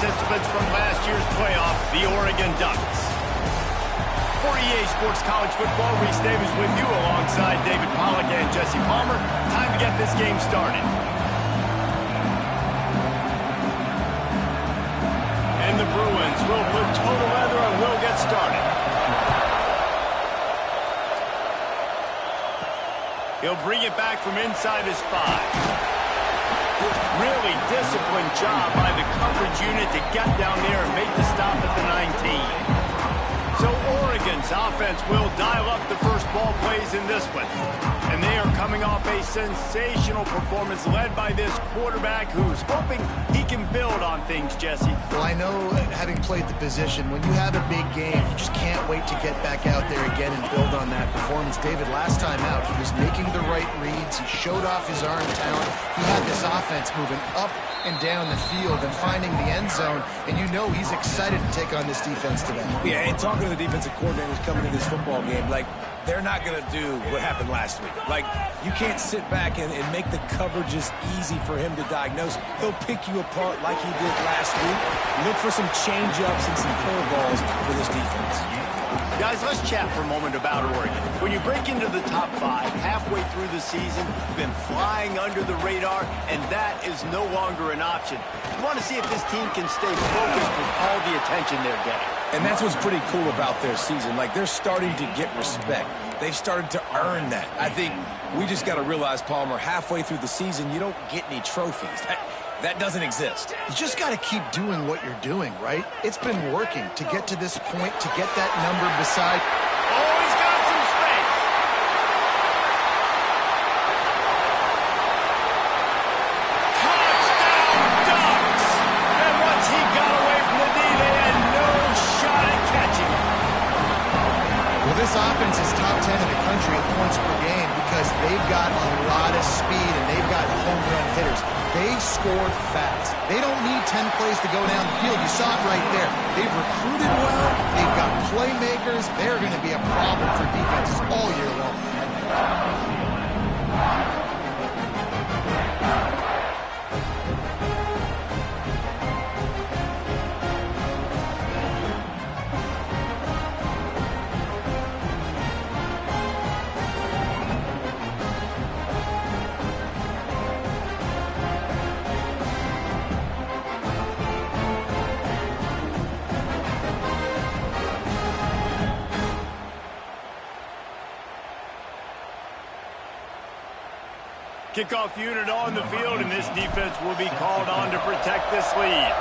participants from last year's playoff, the Oregon Ducks. For EA Sports College Football, Reese Davis with you alongside David Pollack and Jesse Palmer. Time to get this game started. And the Bruins will put total leather and will get started. He'll bring it back from inside his 5. Really disciplined job by the coverage unit to get down there and make the stop at the 19. So Oregon's offense will dial up the first ball plays in this one. And they are coming off a sensational performance led by this quarterback who's hoping he can build on things, Jesse. Well, I know, having played the position, when you have a big game, you just can't wait to get back out there again and build on that performance. David, last time out, he was making the right reads. He showed off his arm talent. He had this offense moving up and down the field and finding the end zone. And you know he's excited to take on this defense today. Yeah, and talking to the defensive coordinators coming into this football game, like, they're not going to do what happened last week. Like, you can't sit back and make the coverages easy for him to diagnose. He'll pick you apart like he did last week. Look for some change-ups and some curveballs for this defense. Guys, let's chat for a moment about Oregon. When you break into the top 5 halfway through the season, you've been flying under the radar, and that is no longer an option. You want to see if this team can stay focused with all the attention they're getting. And that's what's pretty cool about their season. Like, they're starting to get respect. They've started to earn that. I think we just got to realize, Palmer, halfway through the season, you don't get any trophies. That doesn't exist. You just got to keep doing what you're doing, right? It's been working to get to this point, to get that number beside. Oh, he's got some space. Touchdown, Ducks! And once he got away from the D, they had no shot at catching him. Well, this offense is top 10 in the country in points per game because they've got a lot of speed and they've got home run hitters. They scored fast. They don't need 10 plays to go down the field. You saw it right there. They've recruited well. They've got playmakers. They're going to be a problem for defenses all year long. Kickoff unit on the field, and this defense will be called on to protect this lead.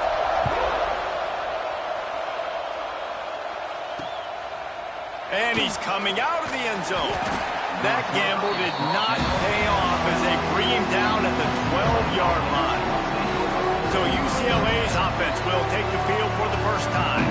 And he's coming out of the end zone. That gamble did not pay off as they bring him down at the 12-yard line. So UCLA's offense will take the field for the first time.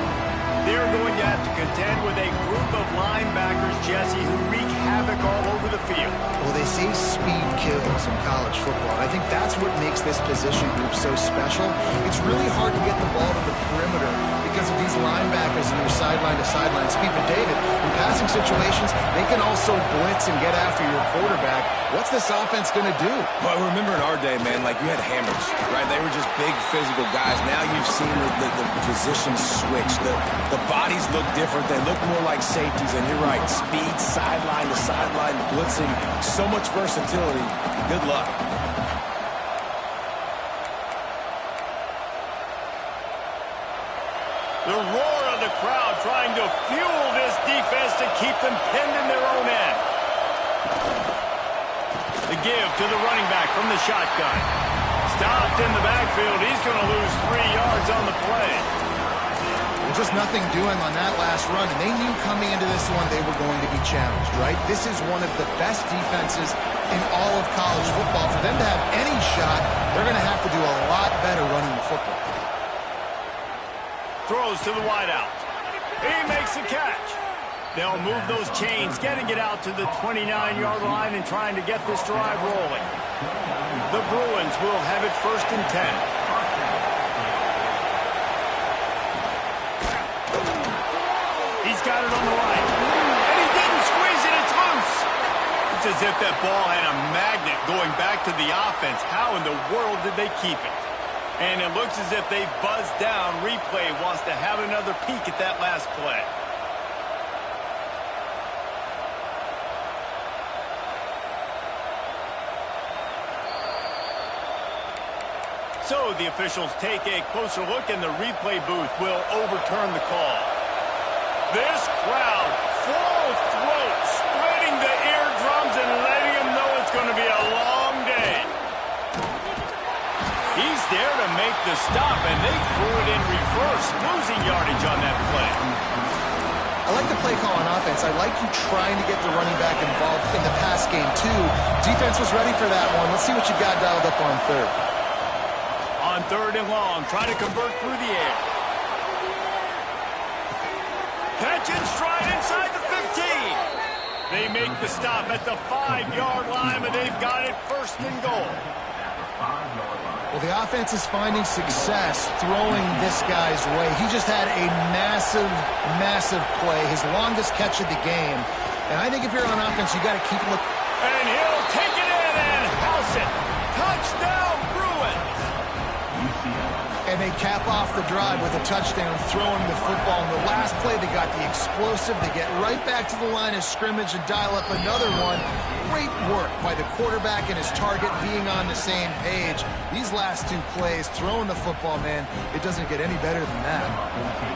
They're going to have to contend with a group of linebackers, Jesse, who wreak havoc all over the field. Well, they say speed kills in college football. I think that's what makes this position group so special. It's really hard to get the ball to the perimeter because of these linebackers and their sideline-to-sideline speed. But David, in passing situations, they can also blitz and get after your quarterback. What's this offense going to do? Well, I remember in our day, man, like, you had hammers, right? They were just big physical guys. Now you've seen the position switch. The bodies look different. They look more like safeties. And you're right, speed, sideline to sideline, blitzing, so much versatility. Good luck. The roar of the crowd trying to fuel this defense to keep them pinned in their own end. The give to the running back from the shotgun. Stopped in the backfield. He's going to lose 3 yards on the play. Well, just nothing doing on that last run, and they knew coming into this one they were going to be challenged, right? This is one of the best defenses in all of college football. For them to have any shot, they're going to have to do a lot better running the football. Throws to the wideout. He makes the catch. They'll move those chains, getting it out to the 29-yard line and trying to get this drive rolling. The Bruins will have it 1st and 10. He's got it on the right. And he didn't squeeze it. It's loose. It's as if that ball had a magnet going back to the offense. How in the world did they keep it? And it looks as if they've buzzed down. Replay wants to have another peek at that last play. So the officials take a closer look, and the replay booth will overturn the call. This crowd, full throat, splitting the eardrums and letting them know it's going to be a long day. He's there to make the stop, and they threw it in reverse, losing yardage on that play. I like the play call on offense. I like you trying to get the running back involved in the pass game, too. Defense was ready for that one. Let's see what you got dialed up on third. On third and long, trying to convert through the air. Catch and stride inside the 15. They make the stop at the 5-yard line, but they've got it first and goal. Well, the offense is finding success throwing this guy's way. He just had a massive, massive play, his longest catch of the game. And I think if you're on offense, you got to keep looking. And he'll take it in and house it. Touchdown, Bruins. And they cap off the drive with a touchdown, throwing the football. In the last play, they got the explosive. They get right back to the line of scrimmage and dial up another one. Great work by the quarterback and his target being on the same page. These last two plays, throwing the football, man, it doesn't get any better than that.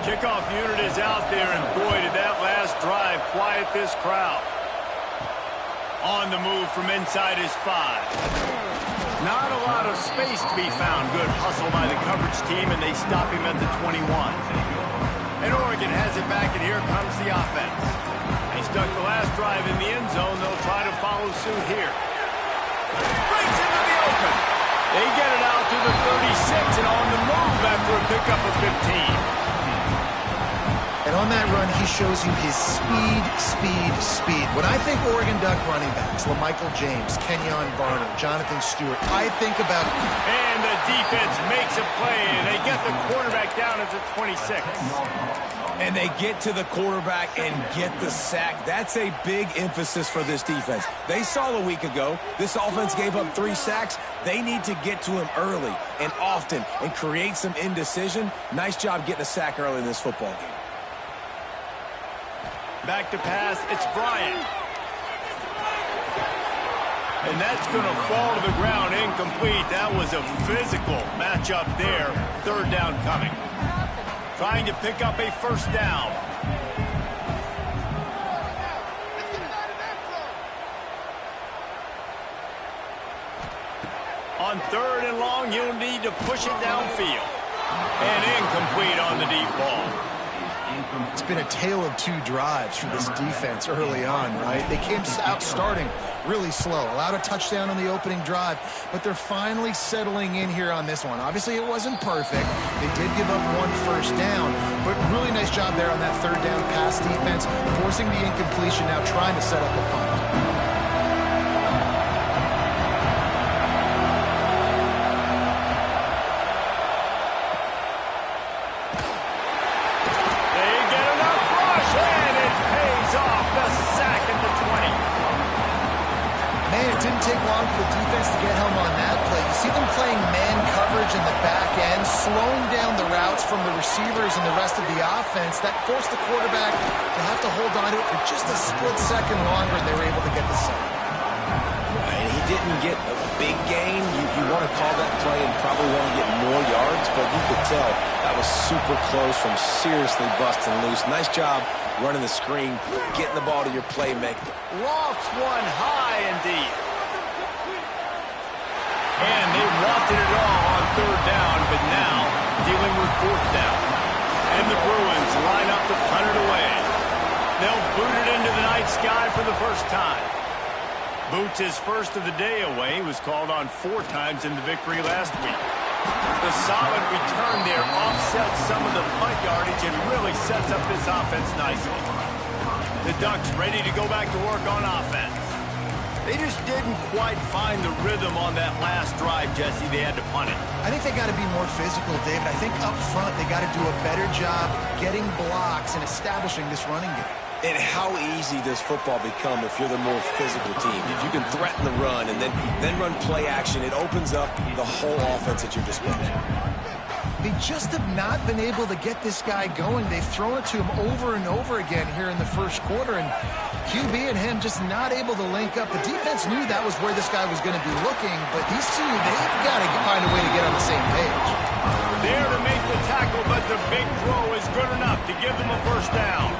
The kickoff unit is out there, and boy, did that last drive quiet this crowd. On the move from inside his 5. Not a lot of space to be found. Good hustle by the coverage team, and they stop him at the 21. And Oregon has it back, and here comes the offense. They stuck the last drive in the end zone. They'll try to follow suit here. Breaks into the open. They get it out to the 36 and on the move after a pickup of 15. And on that run, he shows you his speed, speed, speed. When I think Oregon Duck running backs, LaMichael James, Kenyon Barner, Jonathan Stewart, I think about... And the defense makes a play, and they get the quarterback down at the 26. And they get to the quarterback and get the sack. That's a big emphasis for this defense. They saw a week ago, this offense gave up 3 sacks. They need to get to him early and often and create some indecision. Nice job getting a sack early in this football game. Back to pass, it's Bryant. And that's going to fall to the ground, incomplete. That was a physical matchup there. Third down coming. Trying to pick up a first down. On third and long, you'll need to push it downfield. And incomplete on the deep ball. It's been a tale of 2 drives for this defense early on, right? They came out starting really slow, allowed a touchdown on the opening drive, but they're finally settling in here on this one. Obviously, it wasn't perfect. They did give up 1 first down, but really nice job there on that third down pass defense, forcing the incompletion, now trying to set up a punt. Take long for the defense to get home on that play. You see them playing man coverage in the back end, slowing down the routes from the receivers and the rest of the offense. That forced the quarterback to have to hold on to it for just a split second longer, and they were able to get the sack. And he didn't get a big gain. You want to call that play and probably want to get more yards, but you could tell that was super close from seriously busting loose. Nice job running the screen, getting the ball to your playmaker. Lofts one high and deep. And they wanted it all on third down, but now dealing with fourth down. And the Bruins line up to punt it away. They'll boot it into the night sky for the first time. Boots his first of the day away. He was called on 4 times in the victory last week. The solid return there offsets some of the punt yardage and really sets up this offense nicely. The Ducks ready to go back to work on offense. They just didn't quite find the rhythm on that last drive, Jesse. They had to punt it. I think they got to be more physical, David. I think up front they got to do a better job getting blocks and establishing this running game. And how easy does football become if you're the more physical team? If you can threaten the run and then run play action, it opens up the whole offense at your disposal. They just have not been able to get this guy going. They've thrown it to him over and over again here in the first quarter, and QB and him just not able to link up. The defense knew that was where this guy was going to be looking, but these two, they've got to find a way to get on the same page. There to make the tackle, but the big throw is good enough to give them a first down.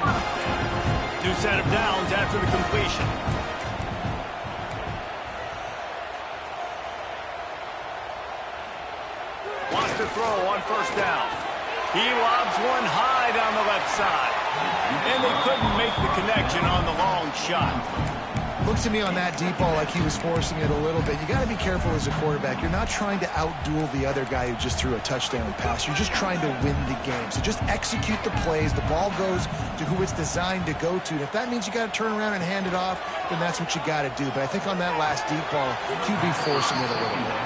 New set of downs after the completion. Wants to throw on first down. He lobs one high down the left side. And they couldn't make the connection on the long shot. Looked to me on that deep ball like he was forcing it a little bit. You got to be careful as a quarterback. You're not trying to outduel the other guy who just threw a touchdown pass. You're just trying to win the game. So just execute the plays. The ball goes to who it's designed to go to. And if that means you got to turn around and hand it off, then that's what you got to do. But I think on that last deep ball, QB forcing it a little bit.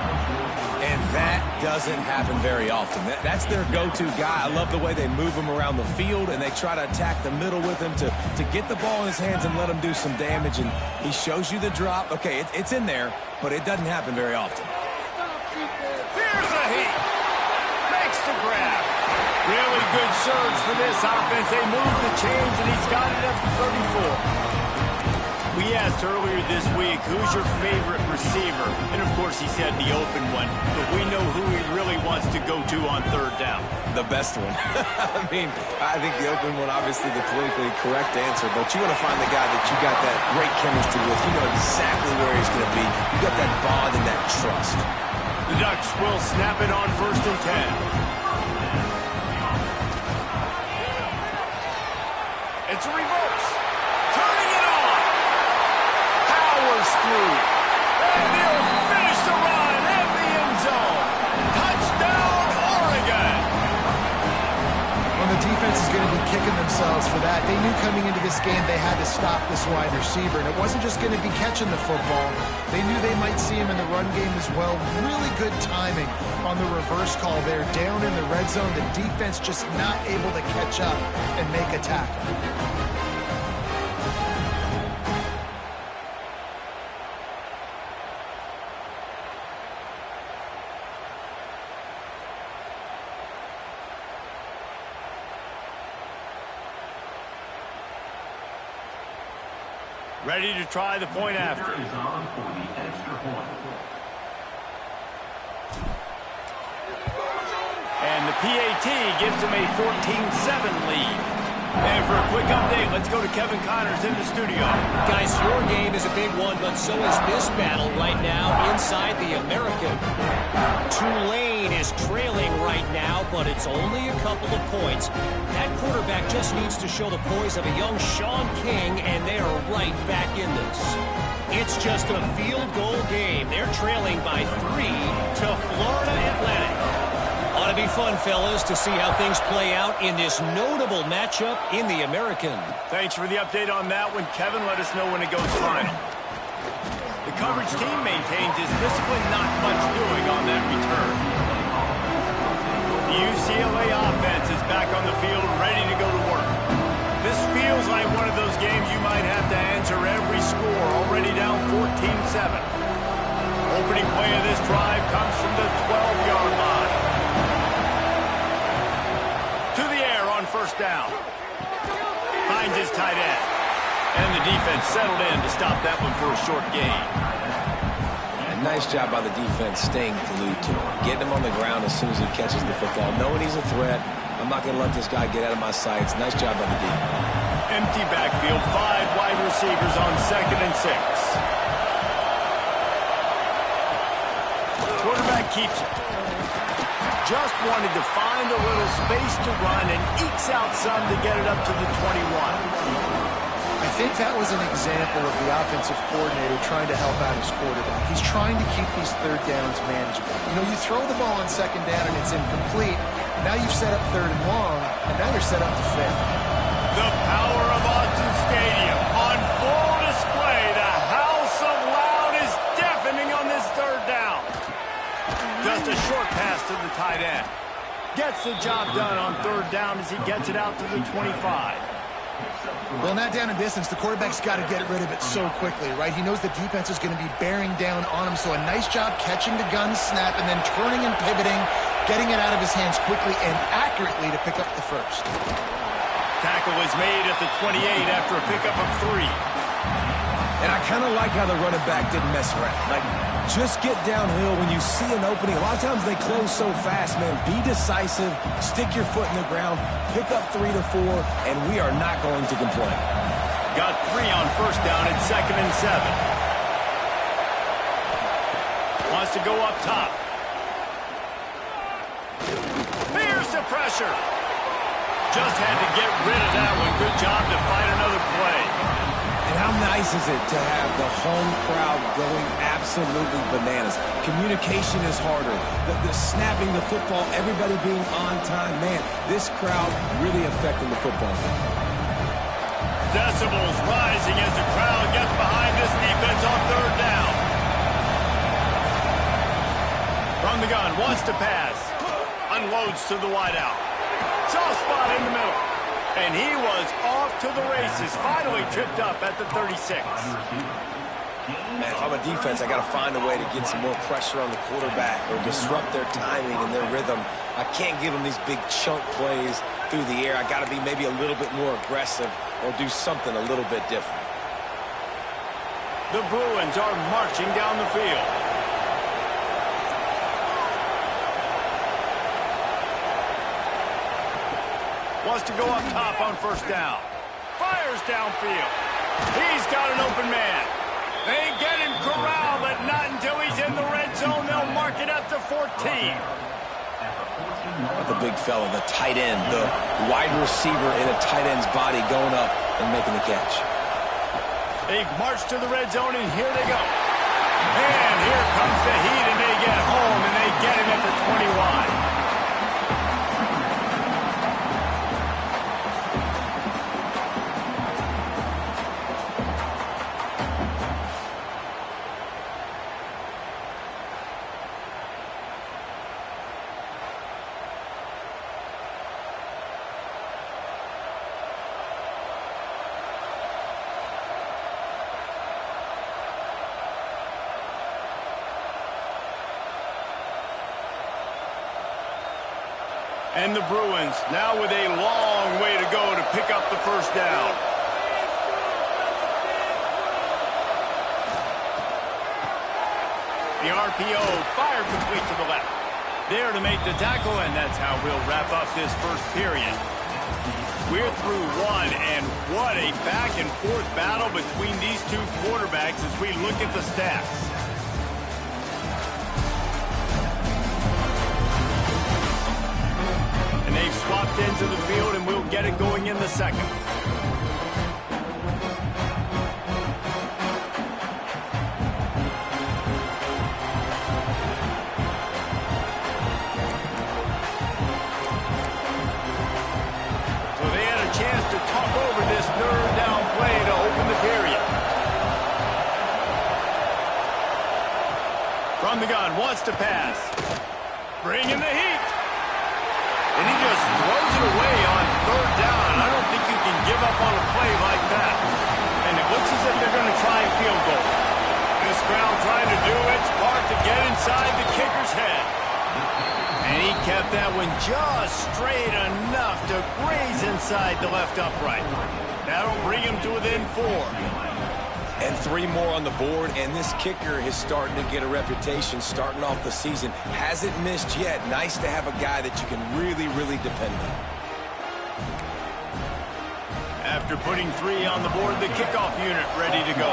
And that doesn't happen very often. That's their go-to guy. I love the way they move him around the field, and they try to attack the middle with him to get the ball in his hands and let him do some damage. And he shows you the drop. Okay, it's in there, but it doesn't happen very often. Here's a heat. Makes the grab. Really good surge for this offense. They move the chains, and he's got it up to 34. We asked earlier this week, who's your favorite receiver? And, of course, he said the open one. But we know who he really wants to go to on third down. The best one. I mean, I think the open one, obviously the politically correct answer. But you want to find the guy that you got that great chemistry with. You know exactly where he's going to be. You got that bond and that trust. The Ducks will snap it on 1st and 10. It's a reverse. Turning it on. Powers through. And he'll finish the run in the end zone. Touchdown, Oregon. Well, the defense is going to be kicking themselves for that. They knew coming into this game they had to stop this wide receiver, and it wasn't just going to be catching the football. They knew they might see him in the run game as well. Really good timing on the reverse call there. Down in the red zone, the defense just not able to catch up and make a tackle. Ready to try the point after. And the PAT gives them a 14-7 lead. And for a quick update, let's go to Kevin Connors in the studio. Guys, your game is a big one, but so is this battle right now inside the American. Tulane is trailing right now, but it's only a couple of points. That quarterback just needs to show the poise of a young Sean King, and they are right back in this. It's just a field goal game. They're trailing by 3 to Florida Atlantic. Ought to be fun, fellas, to see how things play out in this notable matchup in the American. Thanks for the update on that one, Kevin. Let us know when it goes final. The coverage team maintains his discipline, not much doing on that return. The UCLA offense is back on the field, ready to go to work. This feels like one of those games you might have to answer every score, already down 14-7. Opening play of this drive comes from the 12-yard line. To the air on first down. Finds his tight end. And the defense settled in to stop that one for a short gain. And nice job by the defense staying glued to him. Getting him on the ground as soon as he catches the football. Knowing he's a threat. I'm not going to let this guy get out of my sights. Nice job by the D. Empty backfield. 5 wide receivers on 2nd and 6. Quarterback keeps it. Just wanted to find a little space to run and ekes out some to get it up to the 21. I think that was an example of the offensive coordinator trying to help out his quarterback. He's trying to keep these third downs manageable. You know, you throw the ball on 2nd down and it's incomplete. Now you've set up 3rd and long, and now you're set up to fail. The power of Autzen Stadium on full display. The house of loud is deafening on this 3rd down. Just a short pass to the tight end. Gets the job done on 3rd down as he gets it out to the 25. Well, in that down and distance, the quarterback's got to get rid of it so quickly, right? He knows the defense is going to be bearing down on him, so a nice job catching the gun snap and then turning and pivoting, getting it out of his hands quickly and accurately to pick up the first. Tackle is made at the 28 after a pickup of 3. And I kind of like how the running back didn't mess around. Like, just get downhill when you see an opening. A lot of times they close so fast, man. Be decisive, stick your foot in the ground, pick up 3 to 4, and we are not going to complain. Got 3 on first down at 2nd and 7. Wants to go up top. Fears the pressure. Just had to get rid of that one. Good job to find another play. And how nice is it to have the home crowd going absolutely bananas? Communication is harder. The snapping the football, everybody being on time. Man, this crowd really affecting the football game. Decibels rising as the crowd gets behind this defense on 3rd down. From the gun, wants to pass. Unloads to the wideout. Soft spot in the middle. And he was off to the races. Finally tripped up at the 36. Man, if I'm a defense, I got to find a way to get some more pressure on the quarterback or disrupt their timing and their rhythm. I can't give them these big chunk plays through the air. I got to be maybe a little bit more aggressive or do something a little bit different. The Bruins are marching down the field. Wants to go up top on first down. Fires downfield. He's got an open man. They get him corralled, but not until he's in the red zone. They'll mark it at the 14. The big fella, the tight end, the wide receiver in a tight end's body going up and making the catch. They've marched to the red zone, and here they go. And here comes the heat, and they get home, and they get him at the 21. And the Bruins now with a long way to go to pick up the first down. The RPO fired complete to the left. There to make the tackle, and that's how we'll wrap up this first period. We're through one, and what a back-and-forth battle between these two quarterbacks as we look at the stats. And they've swapped ends of the field, and we'll get it going in the second. So they had a chance to talk over this third down play to open the period. From the gun, wants to pass. Bringing the heat. And he just throws it away on third down. I don't think you can give up on a play like that. And it looks as if they're going to try a field goal. This crowd trying to do its part to get inside the kicker's head. And he kept that one just straight enough to graze inside the left upright. That'll bring him to within 4. And 3 more on the board, and this kicker is starting to get a reputation starting off the season. Hasn't missed yet. Nice to have a guy that you can really, really depend on. After putting 3 on the board, the kickoff unit ready to go.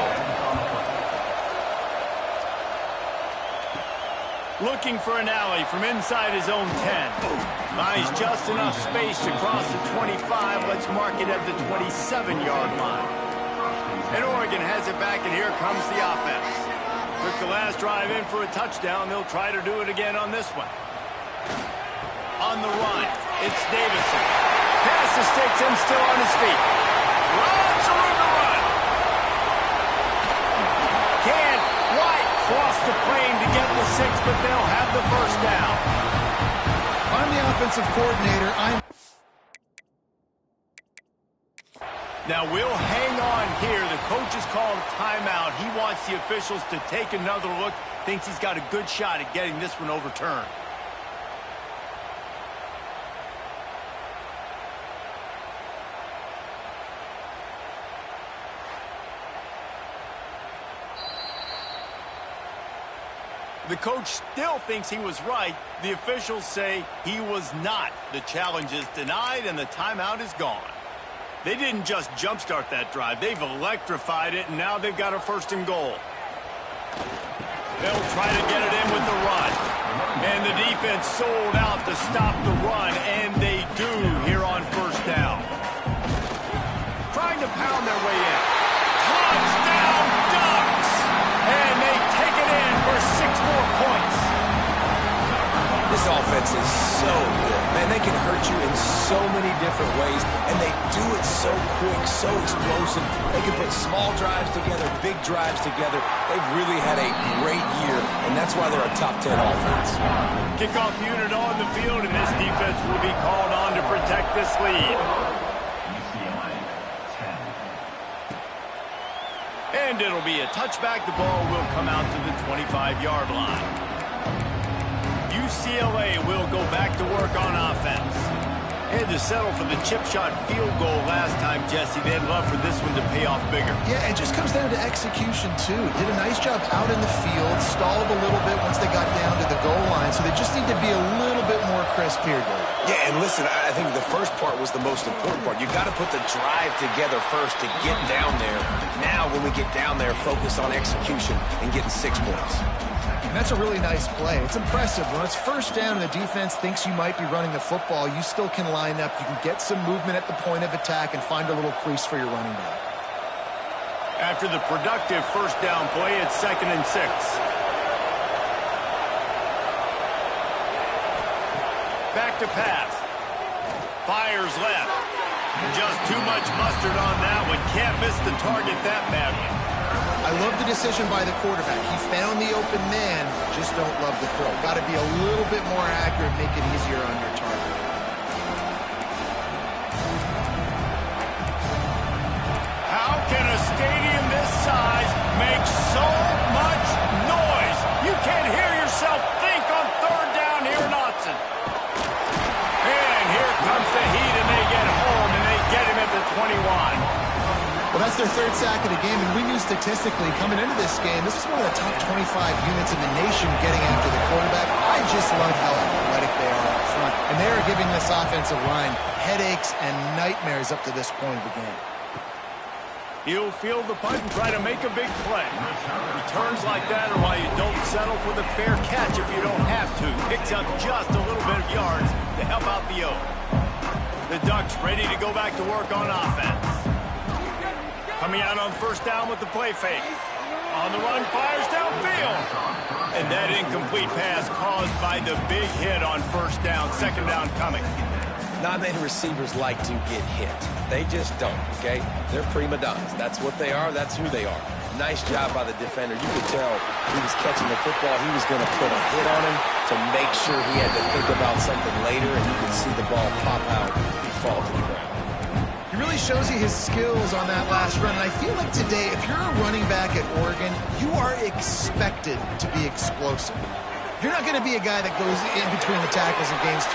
Looking for an alley from inside his own 10. Buys just enough space to cross the 25. Let's mark it at the 27-yard line. And Oregon has it back, and here comes the offense. Took the last drive in for a touchdown. They'll try to do it again on this one. On the run, it's Davison. Pass to sticks him still on his feet. Lots of room to run. Can't quite cross the plane to get the 6, but they'll have the first down. I'm the offensive coordinator. Now we'll hang on here. The coach has called a timeout. He wants the officials to take another look. Thinks he's got a good shot at getting this one overturned. The coach still thinks he was right. The officials say he was not. The challenge is denied and the timeout is gone. They didn't just jumpstart that drive. They've electrified it, and now they've got a 1st and goal. They'll try to get it in with the run. And the defense sold out to stop the run, and they do here on 1st down. Trying to pound their way in. Touchdown, Ducks! And they take it in for 6 more points. This offense is so good. Man, they can hurt you in so many different ways, and they do it so quick, so explosive. They can put small drives together, big drives together. They've really had a great year, and that's why they're a top 10 offense. Kickoff unit on the field, and this defense will be called on to protect this lead. And it'll be a touchback. The ball will come out to the 25-yard line. UCLA will go back to work on offense. Had to settle for the chip shot field goal last time, Jesse. They'd love for this one to pay off bigger. Yeah, it just comes down to execution, too. Did a nice job out in the field, stalled a little bit once they got down to the goal line, so they just need to be a little bit more crisp here, Dave. Yeah, and listen, I think the first part was the most important part. You got to put the drive together first to get down there. Now, when we get down there, focus on execution and getting 6 points. And that's a really nice play. It's impressive. When it's 1st down and the defense thinks you might be running the football, you still can line up. You can get some movement at the point of attack and find a little crease for your running back. After the productive 1st down play, it's 2nd and 6. Back to pass. Fires left. Just too much mustard on that one. Can't miss the target that badly. I love the decision by the quarterback. He found the open man, just don't love the throw. Got to be a little bit more accurate, make it easier on your target. How can a stadium this size make so much noise? You can't hear yourself think on 3rd down here in Autzen. And here comes the heat, and they get home, and they get him at the 21. Well, that's their 3rd sack of the game, and we knew statistically coming into this game, this is one of the top 25 units in the nation getting after the quarterback. I just love how athletic they are up front, and they are giving this offensive line headaches and nightmares up to this point of the game. He'll field the punt and try to make a big play. Returns like that are why you don't settle for the fair catch if you don't have to. Picks up just a little bit of yards to help out the O. The Ducks ready to go back to work on offense. Coming out on 1st down with the play fake. On the run, fires downfield. And that incomplete pass caused by the big hit on 1st down. 2nd down coming. Not many receivers like to get hit. They just don't, okay? They're prima donnas. That's what they are. That's who they are. Nice job by the defender. You could tell he was catching the football. He was going to put a hit on him to make sure he had to think about something later, and you could see the ball pop out and fall to the ground. He really shows you his skills on that last run. And I feel like today, if you're a running back at Oregon, you are expected to be explosive. You're not going to be a guy that goes in between the tackles and gains 2.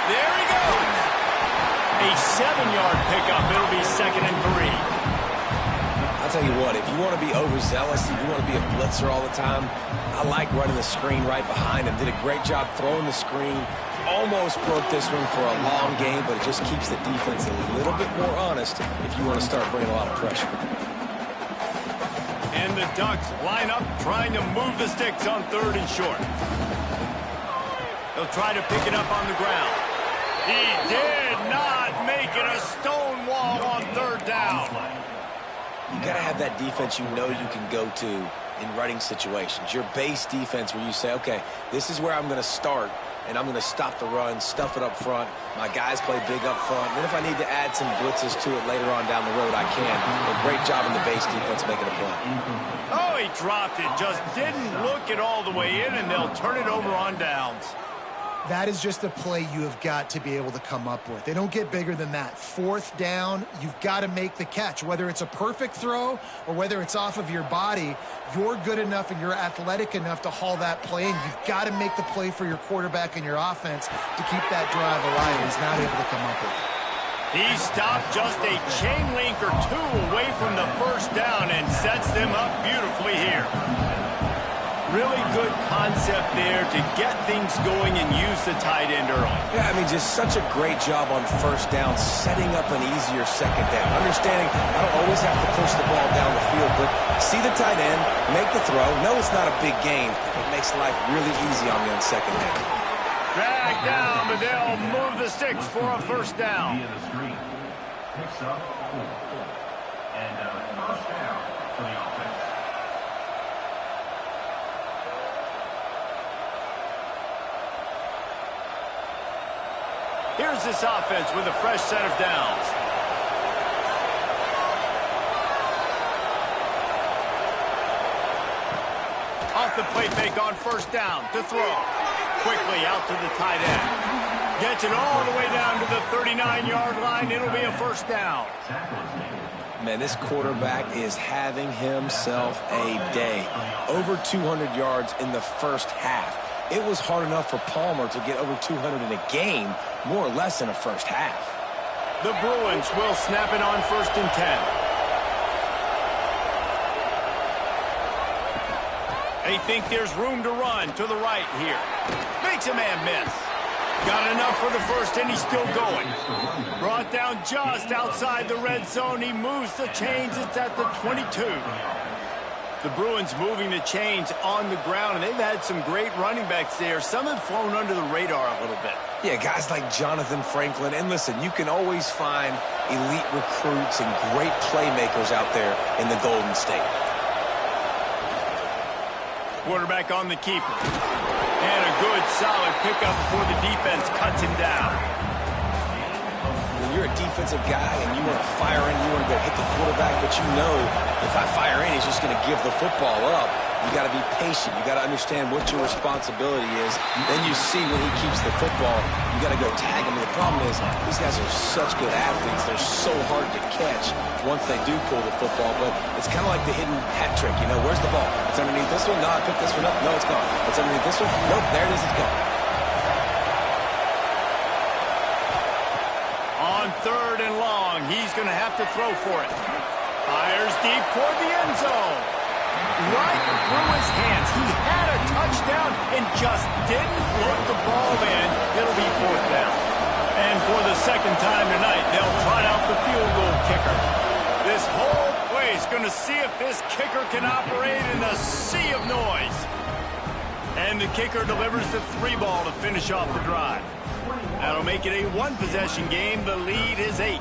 There he goes. A 7-yard pickup. It'll be 2nd and 3. I'll tell you what, if you want to be overzealous, if you want to be a blitzer all the time, I like running the screen right behind him. Did a great job throwing the screen. Almost broke this one for a long game, but it just keeps the defense a little bit more honest if you want to start bringing a lot of pressure. And the Ducks line up trying to move the sticks on 3rd and short. They'll try to pick it up on the ground. He did not make it a stone wall on 3rd down. You got to have that defense you know you can go to in running situations. Your base defense where you say, okay, this is where I'm going to start, and I'm going to stop the run, stuff it up front. My guys play big up front. And then if I need to add some blitzes to it later on down the road, I can. A great job in the base defense making a play. Oh, he dropped it. Just didn't look it all the way in, and they'll turn it over on downs. That is just a play you have got to be able to come up with. They don't get bigger than that. 4th down, you've got to make the catch. Whether it's a perfect throw or whether it's off of your body, you're good enough and you're athletic enough to haul that play in. You've got to make the play for your quarterback and your offense to keep that drive alive. He's not able to come up with it. He stopped just a chain link or two away from the first down and sets them up beautifully here. Really good concept there to get things going and use the tight end early. Yeah, I mean, just such a great job on first down, setting up an easier second down. Understanding I don't always have to push the ball down the field, but see the tight end, make the throw. No, it's not a big gain. It makes life really easy on me on second down. Drag down, but they'll move the sticks for a first down. Picks up 4. And first down for the offense. Here's this offense with a fresh set of downs. Off the play fake on first down to throw. Quickly out to the tight end. Gets it all the way down to the 39-yard line. It'll be a first down. Man, this quarterback is having himself a day. Over 200 yards in the first half. It was hard enough for Palmer to get over 200 in a game, more or less in a first half. The Bruins will snap it on 1st and 10. They think there's room to run to the right here. Makes a man miss. Got enough for the first, and he's still going. Brought down just outside the red zone. He moves the chains. It's at the 22. The Bruins moving the chains on the ground, and they've had some great running backs there. Some have flown under the radar a little bit. Yeah, guys like Jonathan Franklin. And listen, you can always find elite recruits and great playmakers out there in the Golden State. Quarterback on the keeper. And a good, solid pickup before the defense cuts him down. When you're a defensive guy and you want to fire in, you want to go hit the quarterback, but you know if I fire in, he's just going to give the football up. You got to be patient. You got to understand what your responsibility is. Then you see when he keeps the football, you got to go tag him. And the problem is these guys are such good athletes. They're so hard to catch once they do pull the football. But it's kind of like the hidden hat trick. You know, where's the ball? It's underneath this one. No, I picked this one up. No, it's gone. It's underneath this one. Nope, there it is. It's gone. On 3rd and long, he's going to have to throw for it. Fires deep toward the end zone. Right through his hands. He had a touchdown and just didn't look the ball in. It'll be 4th down. And for the second time tonight, they'll trot out the field goal kicker. This whole place going to see if this kicker can operate in a sea of noise. And the kicker delivers the 3 ball to finish off the drive. That'll make it a 1-possession game. The lead is 8.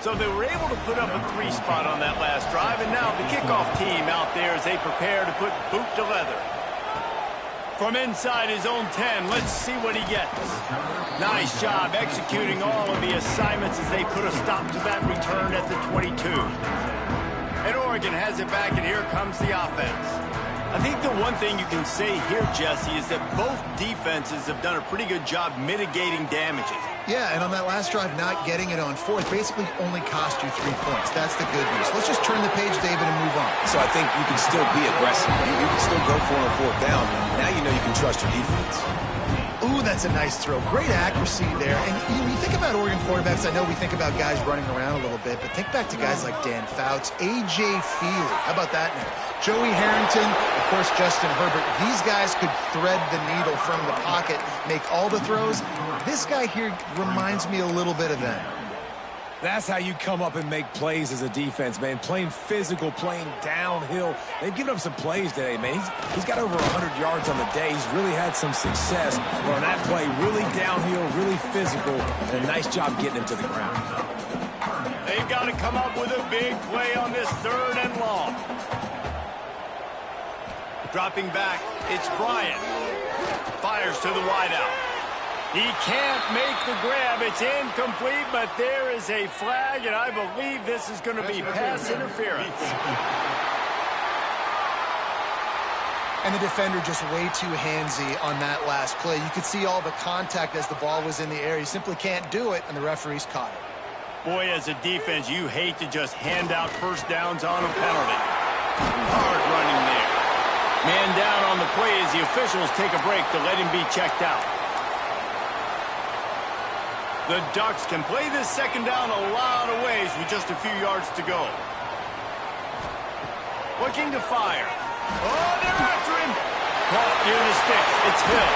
So they were able to put up a 3 spot on that last drive, and now the kickoff team out there as they prepare to put boot to leather. From inside his own 10, let's see what he gets. Nice job executing all of the assignments as they put a stop to that return at the 22. And Oregon has it back, and here comes the offense. I think the one thing you can say here, Jesse, is that both defenses have done a pretty good job mitigating damages. Yeah, and on that last drive, not getting it on 4th basically only cost you 3 points. That's the good news. Let's just turn the page, David, and move on. So I think you can still be aggressive. You can still go for it on 4th down. Now you know you can trust your defense. Ooh, that's a nice throw. Great accuracy there. And when you think about Oregon quarterbacks, I know we think about guys running around a little bit, but think back to guys like Dan Fouts, A.J. Feely. How about that name? Joey Harrington, of course, Justin Herbert. These guys could thread the needle from the pocket, make all the throws. This guy here reminds me a little bit of them. That's how you come up and make plays as a defense, man. Playing physical, playing downhill. They've given up some plays today, man. He's got over 100 yards on the day. He's really had some success. But on that play, really downhill, really physical, and a nice job getting him to the ground. They've got to come up with a big play on this 3rd and long. Dropping back, it's Bryant. Fires to the wideout. He can't make the grab. It's incomplete, but there is a flag, and I believe this is going to be pass interference. And the defender just way too handsy on that last play. You could see all the contact as the ball was in the air. He simply can't do it, and the referee's caught it. Boy, as a defense, you hate to just hand out first downs on a penalty. Hard running there. Man down on the play as the officials take a break to let him be checked out. The Ducks can play this second down a lot of ways with just a few yards to go. Looking to fire. Oh, they're after him. Caught near the sticks. It's Hill.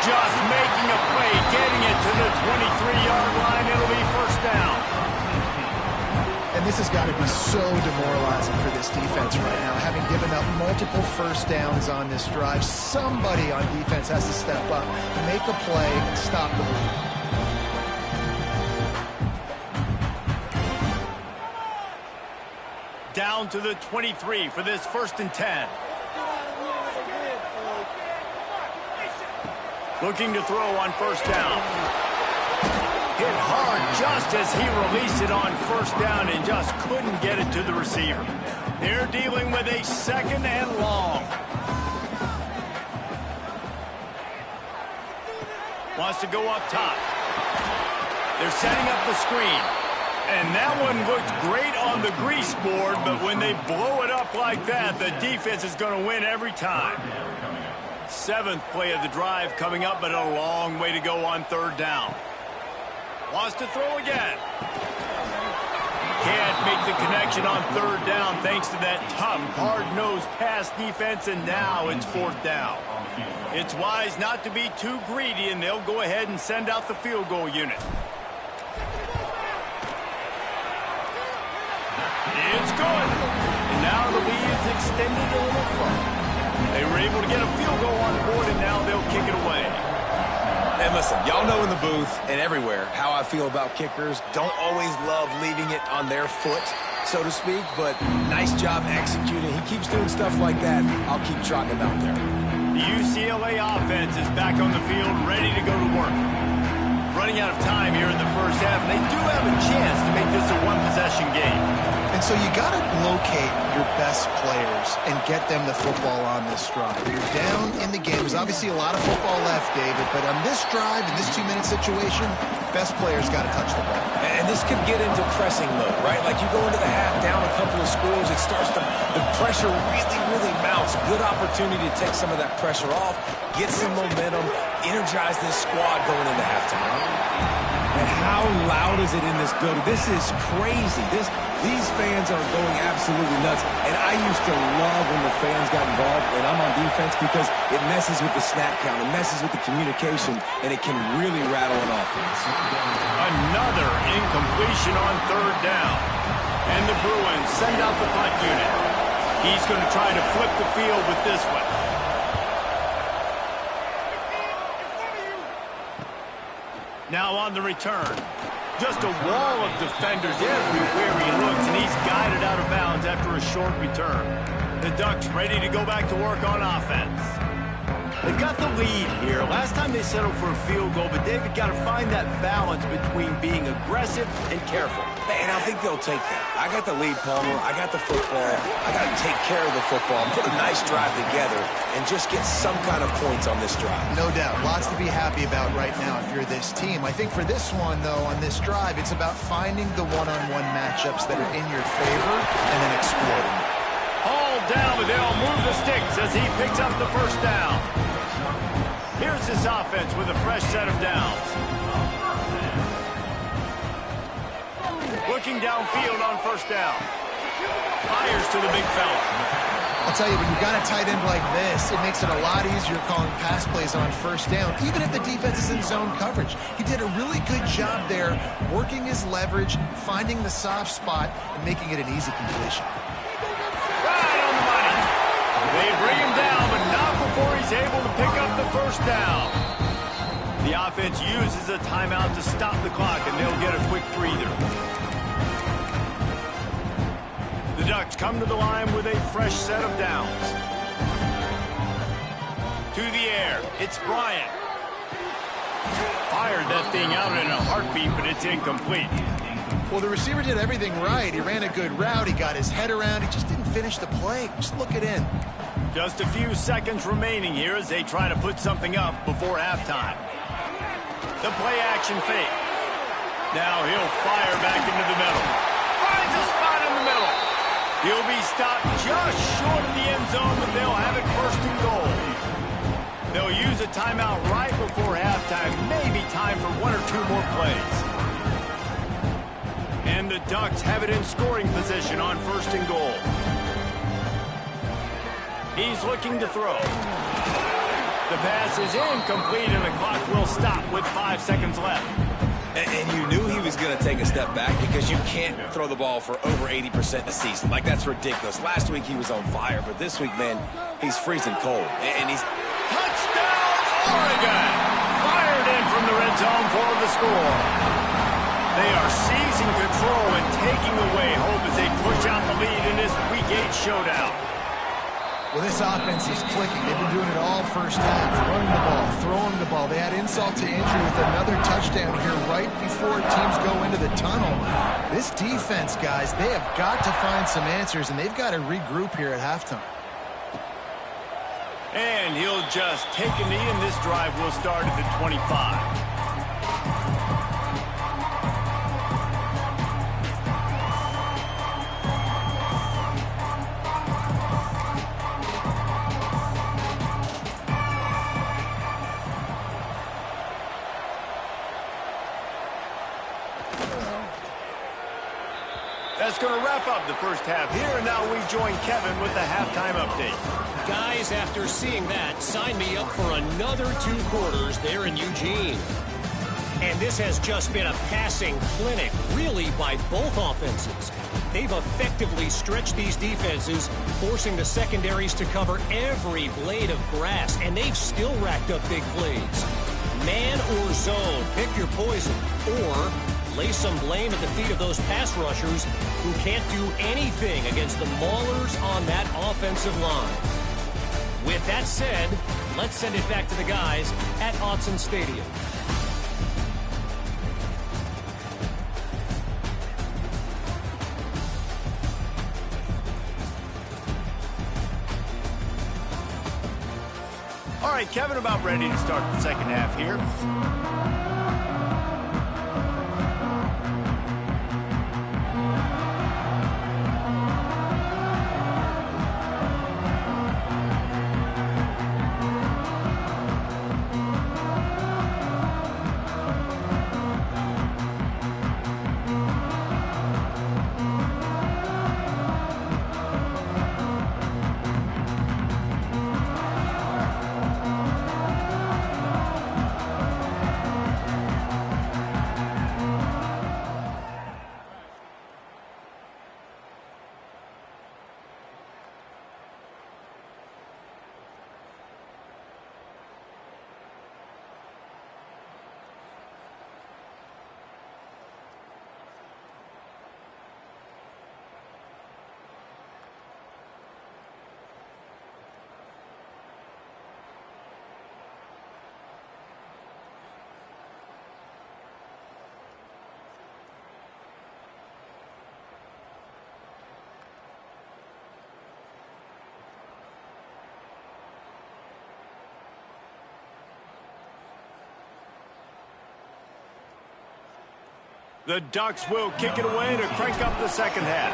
Just making a play, getting it to the 23-yard line. It'll be first down. And this has got to be so demoralizing for this defense right now. Having given up multiple first downs on this drive, somebody on defense has to step up, make a play, and stop the bleed. Down to the 23 for this 1st and 10. Looking to throw on first down. Hit hard just as he released it on first down and just couldn't get it to the receiver. They're dealing with a 2nd and long. Wants to go up top. They're setting up the screen. And that one looked great on the grease board, but when they blow it up like that, the defense is going to win every time. 7th play of the drive coming up, but a long way to go on 3rd down. Wants to throw again. Can't make the connection on 3rd down thanks to that tough, hard-nosed pass defense, and now it's 4th down. It's wise not to be too greedy, and they'll go ahead and send out the field goal unit. It's good. And now the lead is extended a little further. They were able to get a field goal on the board, and now they'll kick it away. And listen, y'all know in the booth and everywhere how I feel about kickers. Don't always love leaving it on their foot, so to speak, but nice job executing. He keeps doing stuff like that. I'll keep trotting him out there. The UCLA offense is back on the field, ready to go to work. Running out of time here in the first half, and they do have a chance to make this a one-possession game. And so you got to locate your best players and get them the football on this drive. You're down in the game. There's obviously a lot of football left, David, but on this drive, in this 2-minute situation, best players got to touch the ball. And this could get into pressing mode, right? Like you go into the half, down a couple of scores, it starts to, the pressure really mounts. Good opportunity to take some of that pressure off, get some momentum, energize this squad going into halftime. And how loud is it in this building? This is crazy. These fans are going absolutely nuts. And I used to love when the fans got involved when I'm on defense because it messes with the snap count, it messes with the communication, and it can really rattle an offense. Another incompletion on 3rd down. And the Bruins send out the punt unit. He's going to try to flip the field with this one. Now on the return. Just a wall of defenders everywhere he looks, and he's guided out of bounds after a short return. The Ducks ready to go back to work on offense. They've got the lead here. Last time they settled for a field goal, but David got to find that balance between being aggressive and careful. And I think they'll take that. I got the lead, Palmer. I got the football. I got to take care of the football, put a nice drive together, and just get some kind of points on this drive. No doubt. Lots to be happy about right now if you're this team. I think for this one, though, on this drive, it's about finding the one-on-one matchups that are in your favor and then exploiting them. All down, but they'll move the sticks as he picks up the first down. Here's this offense with a fresh set of downs. Looking downfield on first down. Fires to the big fella. I'll tell you, when you've got a tight end like this, it makes it a lot easier calling pass plays on first down, even if the defense is in zone coverage. He did a really good job there, working his leverage, finding the soft spot, and making it an easy completion. Right on the money. They bring him down, but not before he's able to pick up the first down. The offense uses a timeout to stop the clock, and they'll get a quick breather. The Ducks come to the line with a fresh set of downs. To the air, it's Bryant. fired that thing out in a heartbeat, but it's incomplete. Well, the receiver did everything right. He ran a good route. He got his head around. He just didn't finish the play. Just look it in. Just a few seconds remaining here as they try to put something up before halftime. The play action fake. Now he'll fire back into the middle. Finds a spot in the middle. He'll be stopped just short of the end zone, but they'll have it first and goal. They'll use a timeout right before halftime. Maybe time for one or two more plays. And the Ducks have it in scoring position on first and goal. He's looking to throw. The pass is incomplete, and the clock will stop with 5 seconds left. And you knew he was going to take a step back because you can't throw the ball for over 80% a season. Like, that's ridiculous. Last week he was on fire, but this week, man, he's freezing cold. And he's... Touchdown, Oregon! Fired in from the red zone for the score. They are seizing control and taking away hope as they push out the lead in this Week 8 showdown. Well, this offense is clicking. They've been doing it all first half. Running the ball, throwing the ball. They had insult to injury with another touchdown here right before teams go into the tunnel. This defense, guys, they have got to find some answers, and they've got to regroup here at halftime. And he'll just take a knee, and this drive will start at the 25. That's going to wrap up the first half here, and now we join Kevin with the halftime update. Guys, after seeing that, sign me up for another 2 quarters there in Eugene. And this has just been a passing clinic, really, by both offenses. They've effectively stretched these defenses, forcing the secondaries to cover every blade of grass, and they've still racked up big plays. Man or zone, pick your poison, or lay some blame at the feet of those pass rushers who can't do anything against the maulers on that offensive line. With that said, let's send it back to the guys at Autzen Stadium. All right, Kevin, about ready to start the second half here. The Ducks will kick it away to crank up the second half.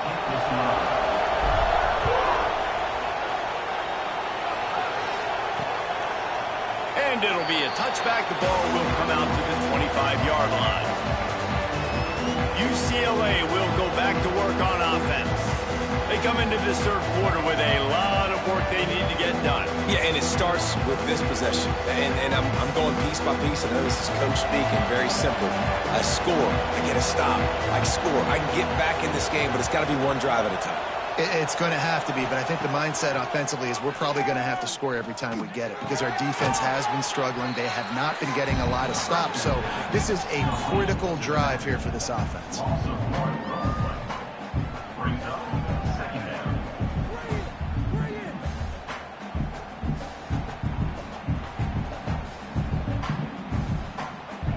And it'll be a touchback. The ball will come out to the 25-yard line. UCLA will go back to work on offense. They come into this third quarter with a lot of work they need to get done. Yeah, and it starts with this possession. And I'm going piece by piece. I know this is coach speaking. Very simple. I score. I get a stop. I score. I can get back in this game, but it's got to be one drive at a time. It's going to have to be, but I think the mindset offensively is we're probably going to have to score every time we get it because our defense has been struggling. They have not been getting a lot of stops, so this is a critical drive here for this offense. Brings up second down.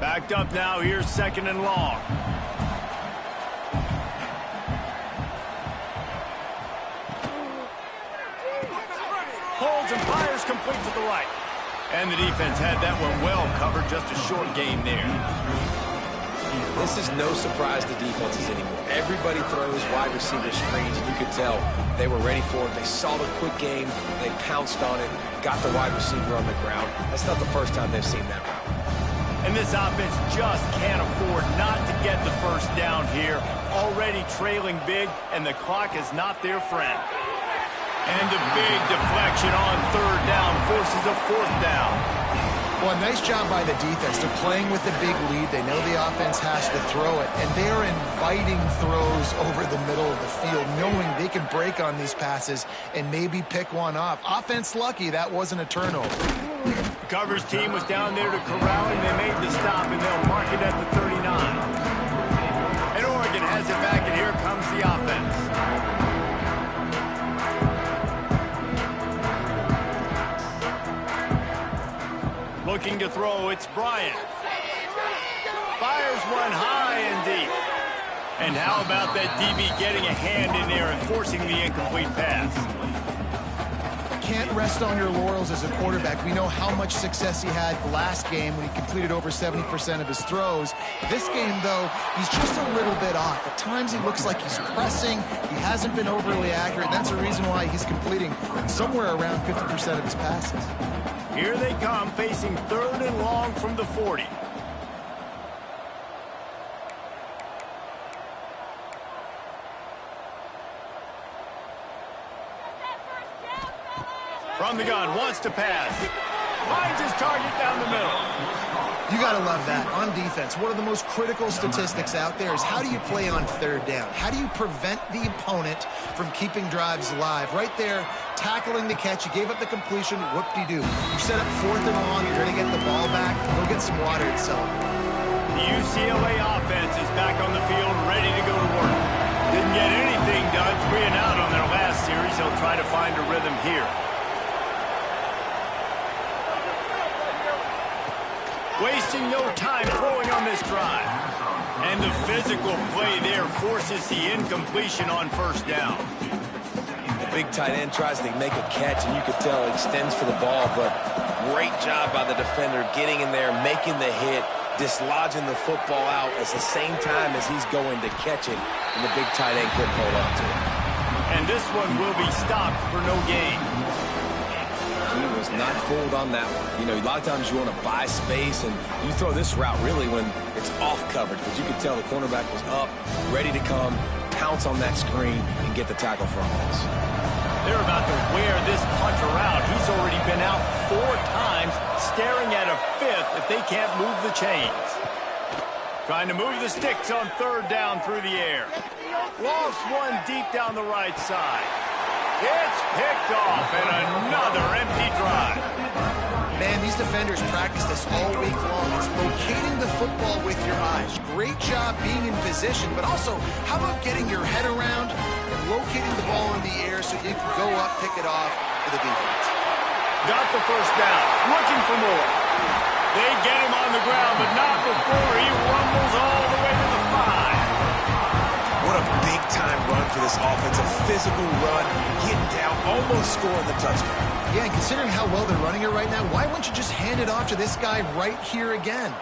Back picked up now. Here's 2nd and long. Holds and fires complete to the right. And the defense had that one well covered. Just a short game there. This is no surprise to defenses anymore. Everybody throws wide receiver screens, and you could tell they were ready for it. They saw the quick game. They pounced on it, got the wide receiver on the ground. That's not the first time they've seen that route. And this offense just can't afford not to get the first down here. Already trailing big, and the clock is not their friend. And a big deflection on 3rd down forces a 4th down. Well, nice job by the defense. They're playing with a big lead. They know the offense has to throw it, and they're inviting throws over the middle of the field, knowing they can break on these passes and maybe pick one off. Offense lucky that wasn't a turnover. The coverage team was down there to corral him. They made the stop, and they'll mark it at the 39. And Oregon has it back, and here comes the offense. Looking to throw, it's Bryant. Fires one high and deep. And how about that DB getting a hand in there and forcing the incomplete pass? Can't rest on your laurels as a quarterback. We know how much success he had last game when he completed over 70% of his throws. This game, though, he's just a little bit off. At times he looks like he's pressing. He hasn't been overly accurate. That's the reason why he's completing somewhere around 50% of his passes. Here they come, facing 3rd and long from the 40. From the gun, wants to pass. Finds his target down the middle. You got to love that. On defense, one of the most critical statistics out there is how do you play on 3rd down? How do you prevent the opponent from keeping drives alive? Right there, tackling the catch. You gave up the completion. Whoop-de-doo. You set up 4th and long. You're going to get the ball back. Go get some water and celebrate. The UCLA offense is back on the field, ready to go to work. Didn't get anything done. 3 and out on their last series. They'll try to find a rhythm here. Wasting no time throwing on this drive. And the physical play there forces the incompletion on 1st down. The big tight end tries to make a catch, and you could tell it extends for the ball, but great job by the defender getting in there, making the hit, dislodging the football out at the same time as he's going to catch it, and the big tight end couldn't hold on to it. And this one will be stopped for no gain. He was not fooled on that one. You know, a lot of times you want to buy space, and you throw this route really when it's off coverage, but you could tell the cornerback was up, ready to come, pounce on that screen, and get the tackle for a loss. They're about to wear this punter out. He's already been out 4 times, staring at a 5th if they can't move the chains. Trying to move the sticks on 3rd down through the air. Lost one deep down the right side. It's picked off, and another empty drive. Man, these defenders practice this all week long. It's locating the football with your eyes. Great job being in position, but also, how about getting your head around and locating the ball in the air so you can go up, pick it off for the defense. Got the 1st down, looking for more. They get him on the ground, but not before he rumbles all the way to the 5. What a big-time run for this offense. A physical run, getting down, almost scoring the touchdown. Yeah, and considering how well they're running it right now, why wouldn't you just hand it off to this guy right here again?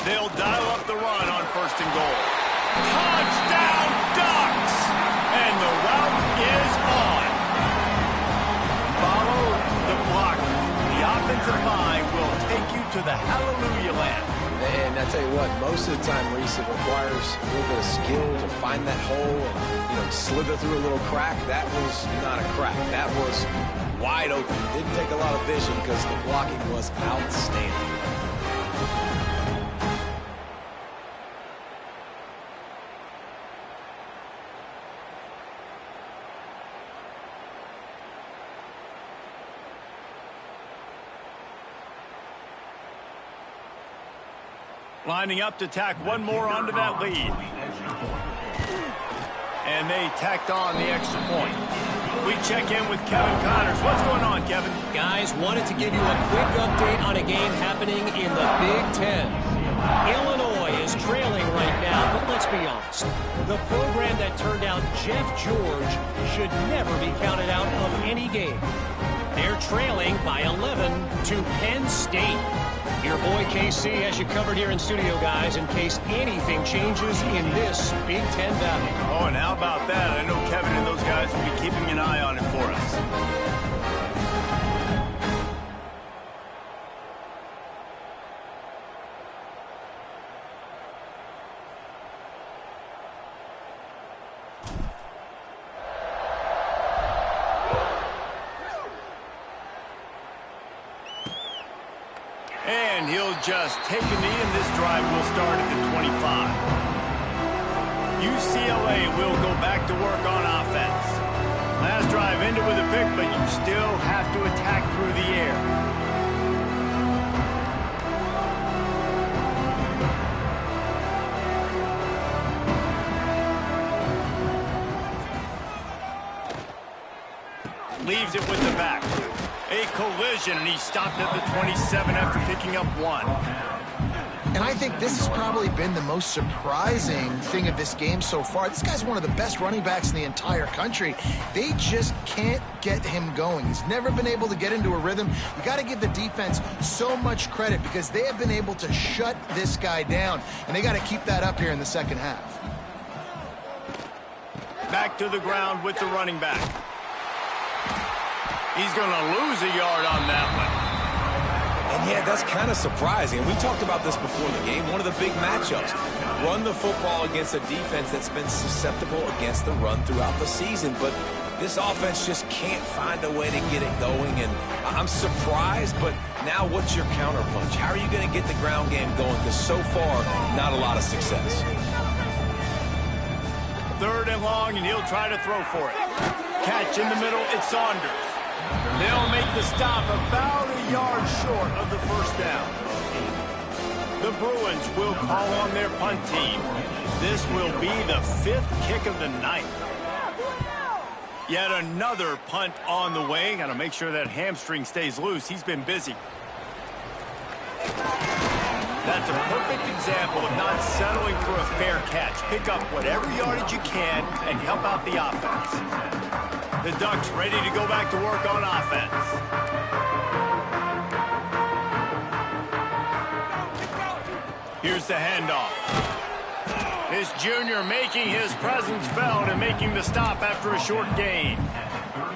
They'll dial up the run on 1st and goal. Touchdown Ducks! And the route is on. Follow the blocker. The offensive line will take you to the hallelujah land. And I tell you what, most of the time, Reese, it requires a little bit of skill to find that hole and, you know, slither through a little crack. That was not a crack. That was wide open. Didn't take a lot of vision because the blocking was outstanding. Lining up to tack one more onto that lead. And they tacked on the extra point. We check in with Kevin Connors. What's going on, Kevin? Guys, wanted to give you a quick update on a game happening in the Big Ten. Illinois is trailing right now, but let's be honest. The program that turned out Jeff George should never be counted out of any game. They're trailing by 11 to Penn State. Your boy KC has you covered here in studio, guys, in case anything changes in this Big Ten battle. Oh, and how about that? I know Kevin and those guys will be keeping an eye on it for us. And he'll just take a knee, and this drive will start at the 25. UCLA will go back to work on offense. Last drive ended with a pick, but you still have to attack through the air. Leaves it with the back. A collision, and he stopped at the 27 after picking up 1. And I think this has probably been the most surprising thing of this game so far. This guy's one of the best running backs in the entire country. They just can't get him going. He's never been able to get into a rhythm. You got to give the defense so much credit because they have been able to shut this guy down, and they got to keep that up here in the second half. Back to the ground with the running back. He's going to lose a yard on that one. And yeah, that's kind of surprising. And we talked about this before the game. One of the big matchups. Run the football against a defense that's been susceptible against the run throughout the season. But this offense just can't find a way to get it going. And I'm surprised, but now what's your counterpunch? How are you going to get the ground game going? Because so far, not a lot of success. 3rd and long, and he'll try to throw for it. Catch in the middle, it's Saunders. They'll make the stop about a yard short of the first down. The Bruins will call on their punt team. This will be the 5th kick of the night. Yet another punt on the way. Got to make sure that hamstring stays loose. He's been busy. That's a perfect example of not settling for a fair catch. Pick up whatever yardage you can and help out the offense. The Ducks ready to go back to work on offense. Here's the handoff. This junior making his presence felt and making the stop after a short gain.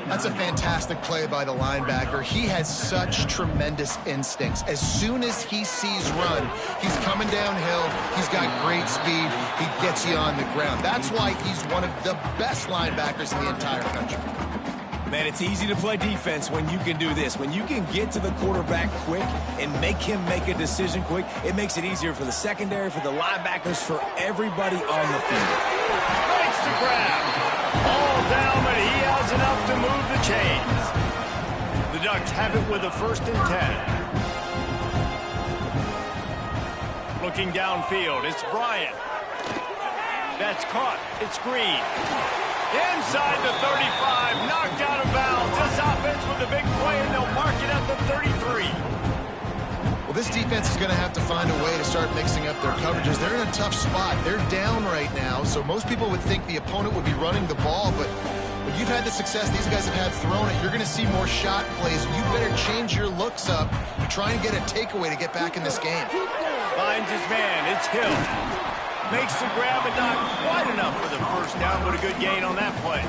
That's a fantastic play by the linebacker. He has such tremendous instincts. As soon as he sees run, he's coming downhill. He's got great speed. He gets you on the ground. That's why he's one of the best linebackers in the entire country. Man, it's easy to play defense when you can do this. When you can get to the quarterback quick and make him make a decision quick, it makes it easier for the secondary, for the linebackers, for everybody on the field. Makes the grab. All down, but he has enough to move the chains. The Ducks have it with a 1st and 10. Looking downfield, it's Bryant. That's caught. It's Green. Inside the 35, knocked out of bounds. This offense with a big play, and they'll mark it at the 33. Well, this defense is going to have to find a way to start mixing up their coverages. They're in a tough spot. They're down right now, so most people would think the opponent would be running the ball, but when you've had the success these guys have had throwing it, you're going to see more shot plays. You better change your looks up. Try and get a takeaway to get back in this game. Finds his man. It's Hill. Makes the grab, but not quite enough for the first down, but a good gain on that play.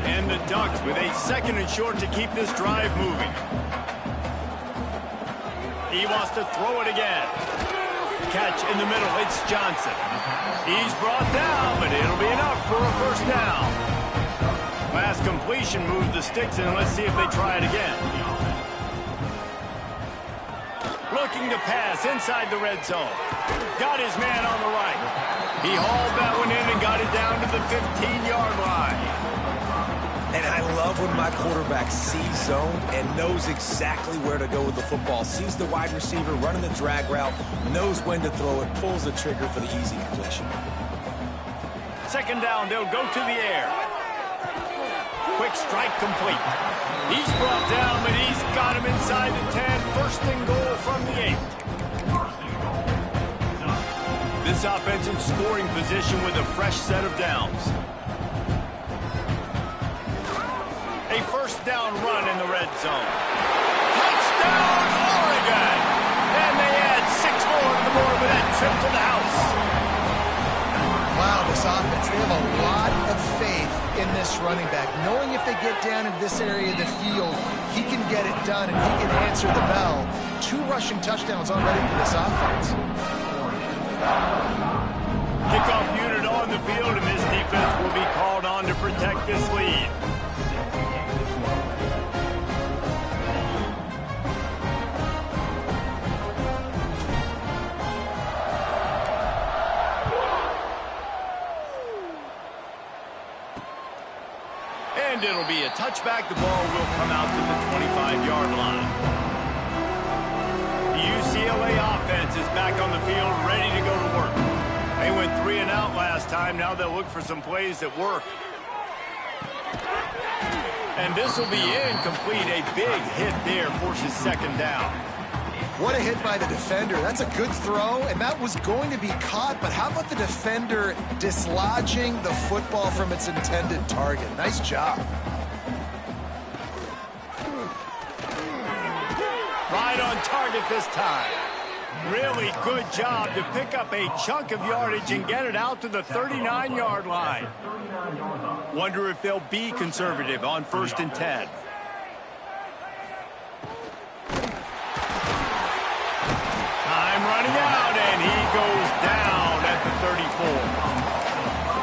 And the Ducks with a 2nd and short to keep this drive moving. He wants to throw it again. Catch in the middle, it's Johnson. He's brought down, but it'll be enough for a first down. Last completion moved the sticks in. Let's see if they try it again. Looking to pass inside the red zone. Got his man on the right. He hauled that one in and got it down to the 15-yard line. And I love when my quarterback sees zone and knows exactly where to go with the football. Sees the wide receiver running the drag route, knows when to throw it, pulls the trigger for the easy completion. 2nd down, they'll go to the air. Quick strike complete. He's brought down, but he's got him inside the 10. First and goal from the 8. This offense in scoring position with a fresh set of downs. A first down run in the red zone. Touchdown, Oregon! And they add 6 more to the board with that trip to the house. Wow, this offense, they have a lot of faith in this running back, knowing if they get down in this area of the field, he can get it done and he can answer the bell. 2 rushing touchdowns already for this offense. Kickoff unit on the field, and this defense will be called on to protect this lead. And it'll be a touchback. The ball will come out to the 25-yard line. The UCLA offense is back on the field, ready to go to work. They went 3 and out last time. Now they'll look for some plays that work. And this will be incomplete. A big hit there forces second down. What a hit by the defender. That's a good throw, and that was going to be caught, but how about the defender dislodging the football from its intended target? Nice job. Right on target this time. Really good job to pick up a chunk of yardage and get it out to the 39-yard line. Wonder if they'll be conservative on 1st and 10. Time running out, and he goes down at the 34.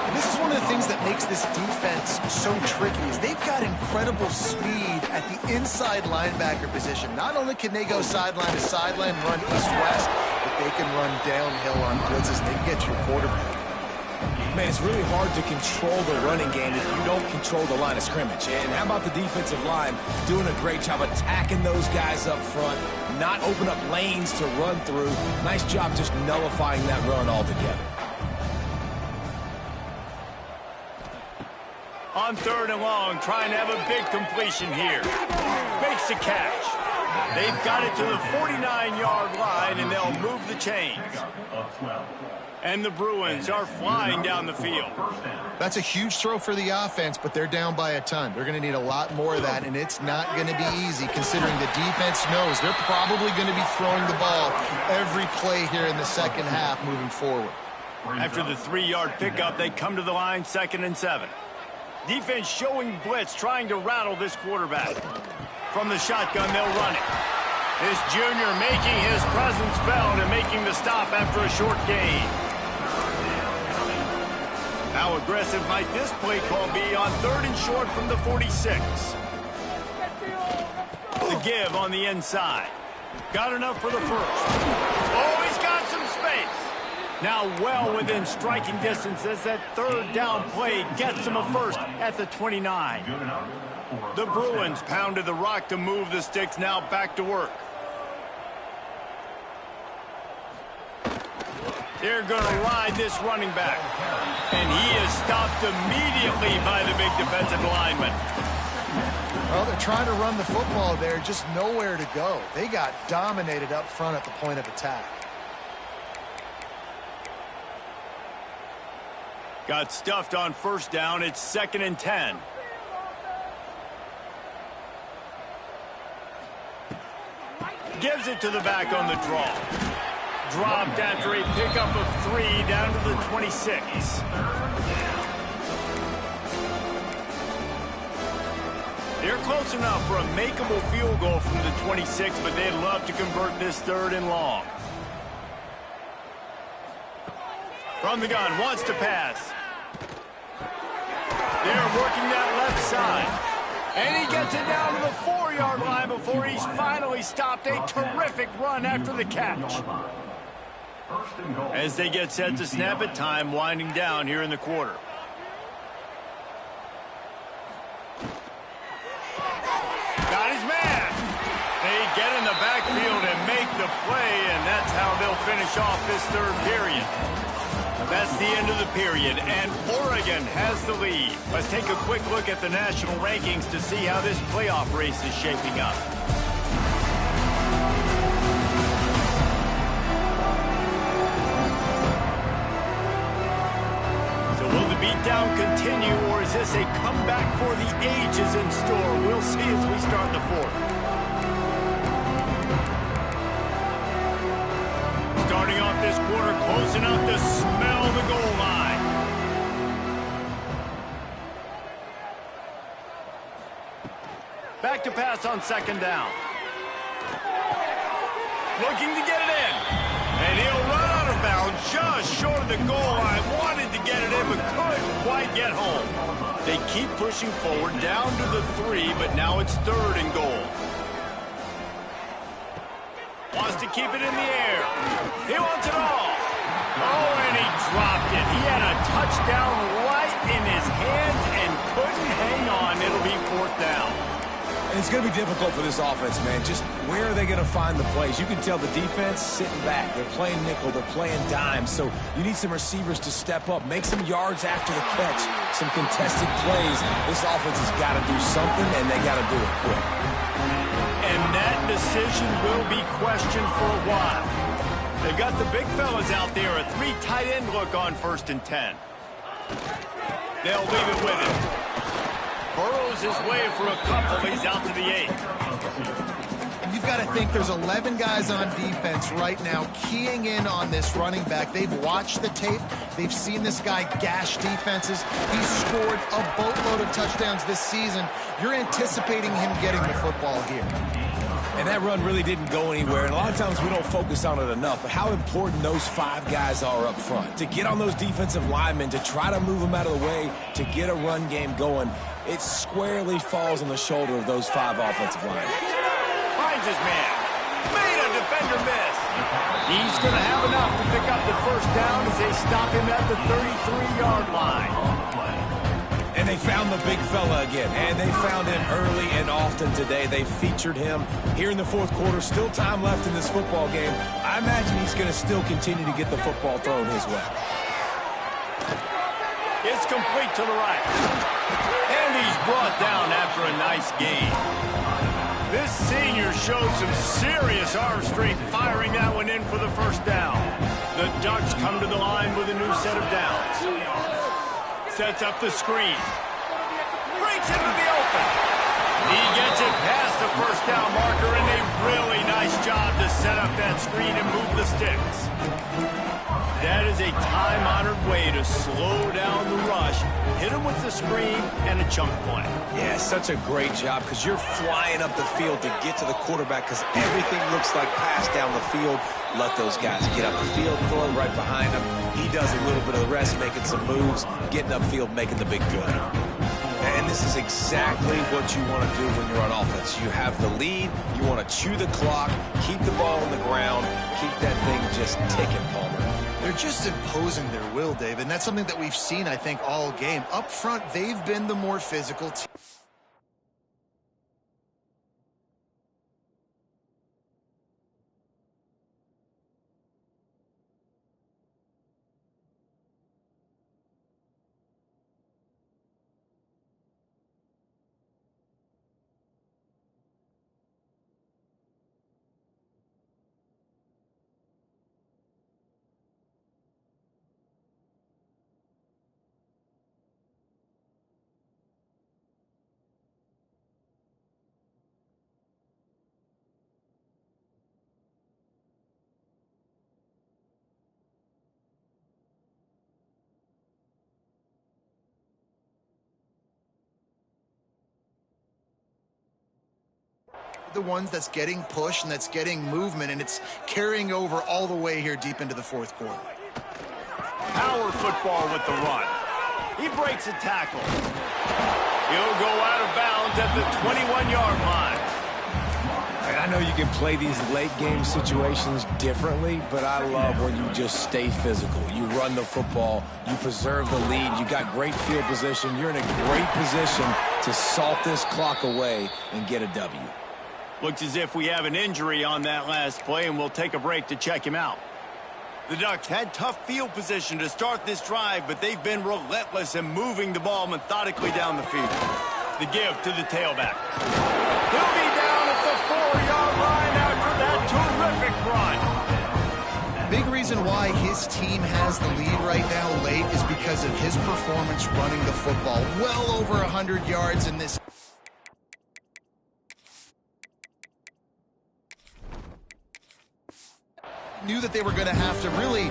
And this is one of the things that makes this defense so tricky is they've got incredible speed at the inside linebacker position. Not only can they go sideline to sideline, run east-west, but they can run downhill on blitzes. They can get your quarterback. Man, it's really hard to control the running game if you don't control the line of scrimmage. And how about the defensive line doing a great job attacking those guys up front, not open up lanes to run through. Nice job just nullifying that run altogether. On 3rd and long, trying to have a big completion here. Makes the catch. They've got it to the 49-yard line, and they'll move the chains. And the Bruins are flying down the field. That's a huge throw for the offense, but they're down by a ton. They're going to need a lot more of that, and it's not going to be easy considering the defense knows they're probably going to be throwing the ball every play here in the second half moving forward. After the 3-yard pickup, they come to the line 2nd and 7. Defense showing blitz, trying to rattle this quarterback. From the shotgun, they'll run it. This junior making his presence felt and making the stop after a short gain. How aggressive might this play call be on 3rd and short from the 46? The give on the inside. Got enough for the first. Oh, he's got some space. Now well within striking distance as that 3rd down play gets him a first at the 29. The Bruins pounded the rock to move the sticks, now back to work. They're going to ride this running back. And he is stopped immediately by the big defensive lineman. Well, they're trying to run the football there, just nowhere to go. They got dominated up front at the point of attack. Got stuffed on 1st down. It's 2nd and 10. Gives it to the back on the draw. Dropped after a pickup of 3 down to the 26. They're close enough for a makeable field goal from the 26, but they'd love to convert this 3rd and long. From the gun, wants to pass. They're working that left side. And he gets it down to the 4-yard line before he's finally stopped. A terrific run after the catch. As they get set to snap it, time winding down here in the quarter. Got his man. They get in the backfield and make the play, and that's how they'll finish off this 3rd period. That's the end of the period, and Oregon has the lead. Let's take a quick look at the national rankings to see how this playoff race is shaping up. So will the beatdown continue, or is this a comeback for the ages in store? We'll see as we start the fourth. Starting off this quarter close enough to smell the goal line. Back to pass on second down. Looking to get it in. And he'll run out of bounds just short of the goal line. Wanted to get it in but couldn't quite get home. They keep pushing forward down to the 3, but now it's third and goal. Wants to keep it in the air. He wants it all. Oh, and he dropped it. He had a touchdown right in his hands and couldn't hang on. It'll be fourth down. And it's going to be difficult for this offense, man. Just where are they going to find the plays? You can tell the defense sitting back. They're playing nickel. They're playing dime. So you need some receivers to step up, make some yards after the catch, some contested plays. This offense has got to do something, and they got to do it quick. And that decision will be questioned for a while. They've got the big fellas out there, a 3 tight end look on 1st and 10. They'll leave it with him. Burrows his way for a couple. He's out to the 8. You've got to think there's 11 guys on defense right now keying in on this running back. They've watched the tape. They've seen this guy gash defenses. He's scored a boatload of touchdowns this season. You're anticipating him getting the football here. And that run really didn't go anywhere, and a lot of times we don't focus on it enough, but how important those 5 guys are up front. To get on those defensive linemen, to try to move them out of the way, to get a run game going, it squarely falls on the shoulder of those 5 offensive linemen. Finds his man. Made a defender miss. He's going to have enough to pick up the first down as they stop him at the 33-yard line. And they found the big fella again, and they found him early and often today. They featured him here in the fourth quarter. Still time left in this football game. I imagine he's going to still continue to get the football thrown his way. It's complete to the right. And he's brought down after a nice gain. This senior showed some serious arm strength firing that one in for the first down. The Ducks come to the line with a new set of downs. Sets up the screen. Breaks into the open. He gets it past the first down marker, and a really nice job to set up that screen and move the sticks. That is a time-honored way to slow down the rush, hit him with the screen, and a chunk play. Yeah, such a great job because you're flying up the field to get to the quarterback because everything looks like pass down the field. Let those guys get up the field, throw it right behind him. He does a little bit of the rest, making some moves, getting upfield, making the big play. And this is exactly what you want to do when you're on offense. You have the lead, you want to chew the clock, keep the ball on the ground, keep that thing just ticking, Palmer. They're just imposing their will, Dave, and that's something that we've seen, I think, all game. Up front, they've been the more physical team. The ones that's getting push and that's getting movement, and it's carrying over all the way here deep into the fourth quarter. Power football with the run. He breaks a tackle. He'll go out of bounds at the 21-yard line. And I know you can play these late game situations differently, but I love when you just stay physical. You run the football, you preserve the lead, you got great field position, you're in a great position to salt this clock away and get a W. Looks as if we have an injury on that last play, and we'll take a break to check him out. The Ducks had tough field position to start this drive, but they've been relentless in moving the ball methodically down the field. The give to the tailback. He'll be down at the 4-yard line after that terrific run. Big reason why his team has the lead right now late is because of his performance running the football. Well over 100 yards in this. Knew that they were going to have to really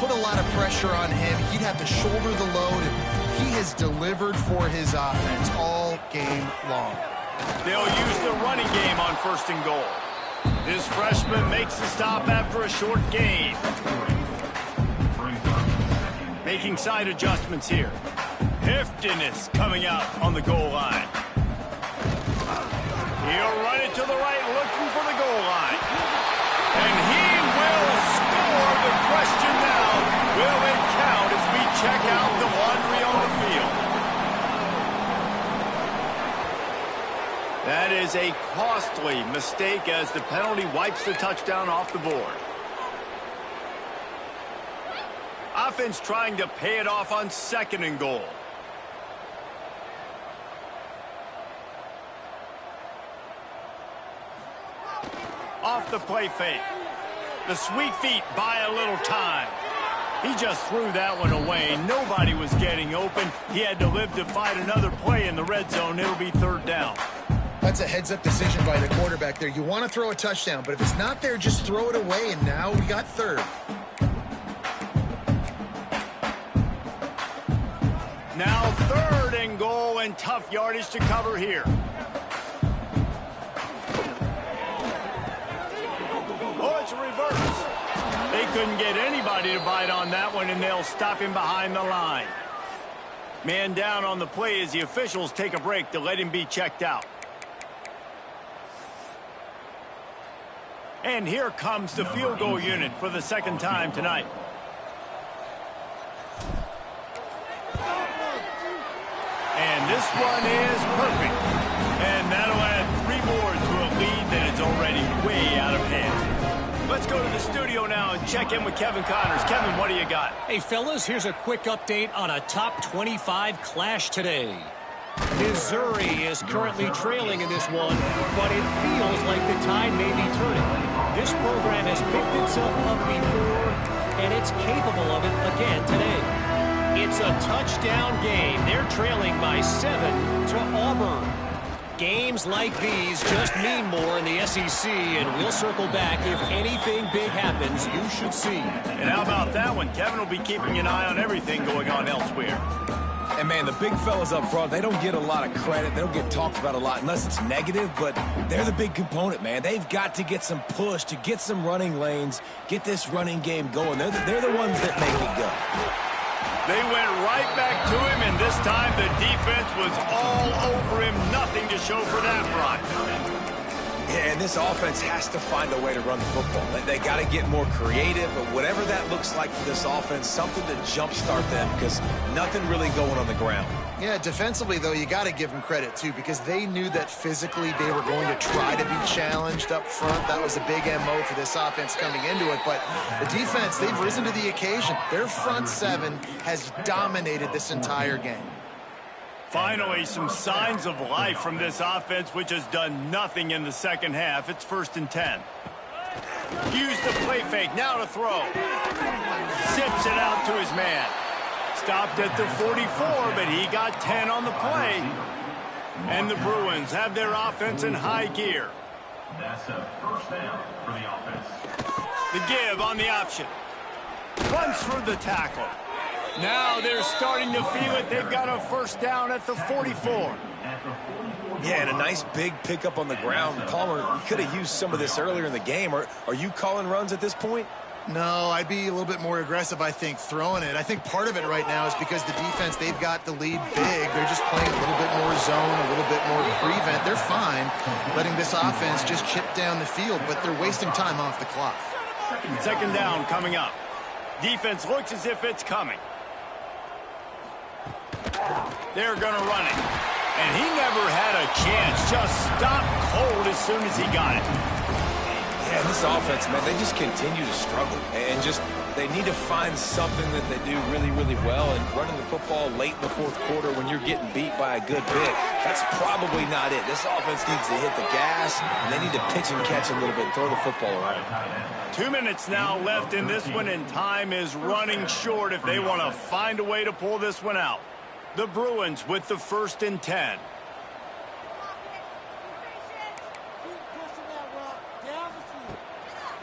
put a lot of pressure on him. He'd have to shoulder the load, and he has delivered for his offense all game long. They'll use the running game on 1st and goal. This freshman makes the stop after a short gain. Making side adjustments here. Heftiness coming out on the goal line. He'll run it to the right, looking for the goal line. And he will score. The question now, will it count as we check out the laundry on the field? That is a costly mistake as the penalty wipes the touchdown off the board. Offense trying to pay it off on 2nd and goal. Off the play fake. The sweet feet buy a little time. He just threw that one away. Nobody was getting open. He had to live to fight another play in the red zone. It'll be 3rd down. That's a heads-up decision by the quarterback there. You want to throw a touchdown, but if it's not there, just throw it away, and now we got 3rd. Now 3rd and goal, and tough yardage to cover here. Oh, it's a reverse. They couldn't get anybody to bite on that one, and they'll stop him behind the line. Man down on the play as the officials take a break to let him be checked out. And here comes the field goal unit for the 2nd time tonight. And this one is perfect. And that'll add 3 more to a lead that is already way out of hand. Let's go to the studio now and check in with Kevin Connors. Kevin, what do you got? Hey, fellas, here's a quick update on a top 25 clash today. Missouri is currently trailing in this one, but it feels like the tide may be turning. This program has picked itself up before, and it's capable of it again today. It's a touchdown game. They're trailing by 7 to Auburn. Games like these just mean more in the SEC, and we'll circle back if anything big happens. You should see. And how about that one? Kevin will be keeping an eye on everything going on elsewhere. And, man, the big fellas up front, they don't get a lot of credit. They don't get talked about a lot unless it's negative, but they're the big component, man. They've got to get some push, to get some running lanes, get this running game going. They're the ones that make it go. They went right back to him, and this time the defense was all over him. Nothing to show for that run. Yeah, and this offense has to find a way to run the football. They got to get more creative, but whatever that looks like for this offense, something to jumpstart them because nothing really going on the ground. Yeah, defensively, though, you got to give them credit, too, because they knew that physically they were going to try to be challenged up front. That was a big MO for this offense coming into it. But the defense, they've risen to the occasion. Their front 7 has dominated this entire game. Finally, some signs of life from this offense, which has done nothing in the 2nd half. It's 1st and 10. Use the play fake, now to throw. Zips it out to his man. Stopped at the 44, but he got 10 on the play. And the Bruins have their offense in high gear. That's a 1st down for the offense. The give on the option. Runs through the tackle. Now they're starting to feel it. They've got a 1st down at the 44. Yeah, and a nice big pickup on the ground. Palmer, you could have used some of this earlier in the game. Are you calling runs at this point? No, I'd be a little bit more aggressive, I think, throwing it. I think part of it right now is because the defense, they've got the lead big. They're just playing a little bit more zone, a little bit more prevent. They're fine letting this offense just chip down the field, but they're wasting time off the clock. 2nd down coming up. Defense looks as if it's coming. They're going to run it. And he never had a chance. Just stopped cold as soon as he got it. Yeah, Yeah, this offense, man, they just continue to struggle. And just, they need to find something that they do really, really well. And running the football late in the fourth quarter when you're getting beat by a good bit, that's probably not it. This offense needs to hit the gas, and they need to pitch and catch a little bit and throw the football around. 2 minutes now left in this one, and time is running short if they want to find a way to pull this one out. The Bruins with the 1st and 10.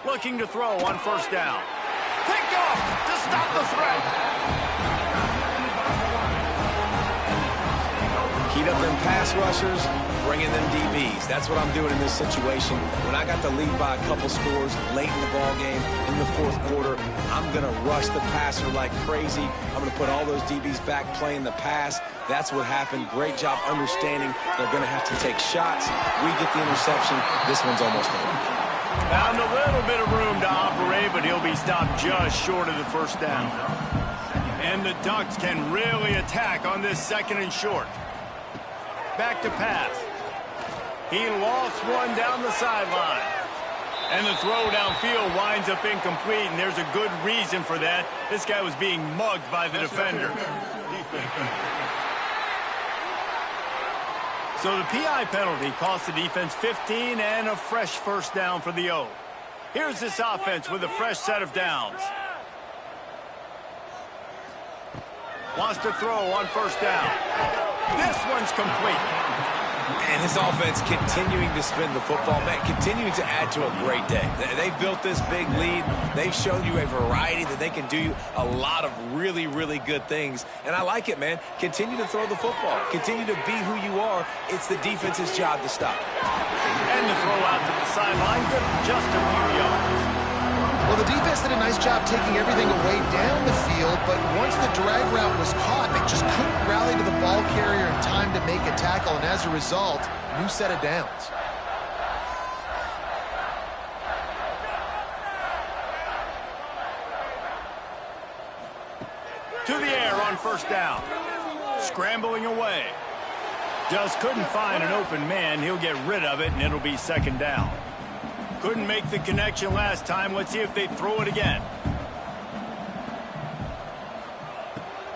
Looking to throw on 1st down. Picked off to stop the threat. Heat up them pass rushers, bring in them DBs. That's what I'm doing in this situation. When I got the lead by a couple scores late in the ball game, in the fourth quarter, I'm going to rush the passer like crazy. I'm going to put all those DBs back playing the pass. That's what happened. Great job understanding they're going to have to take shots. We get the interception. This one's almost over. Found a little bit of room to operate, but he'll be stopped just short of the 1st down. And the Ducks can really attack on this 2nd and short. Back to pass. He lost one down the sideline. And the throw downfield winds up incomplete, and there's a good reason for that. This guy was being mugged by the defender. So the PI penalty cost the defense 15 and a fresh 1st down for the O. Here's this offense with a fresh set of downs. Wants to throw on 1st down. This one's complete. And this offense continuing to spin the football, man, continuing to add to a great day. They've built this big lead. They've shown you a variety that they can do a lot of really, really good things. And I like it, man. Continue to throw the football. Continue to be who you are. It's the defense's job to stop. And the throw out to the sideline, good for just a few yards. Well, the defense did a nice job taking everything away down the field, but once the drag route was caught, they just couldn't rally to the ball carrier in time to make a tackle, and as a result, new set of downs. To the air on 1st down. Scrambling away. Just couldn't find an open man. He'll get rid of it, and it'll be 2nd down. Couldn't make the connection last time. Let's see if they throw it again.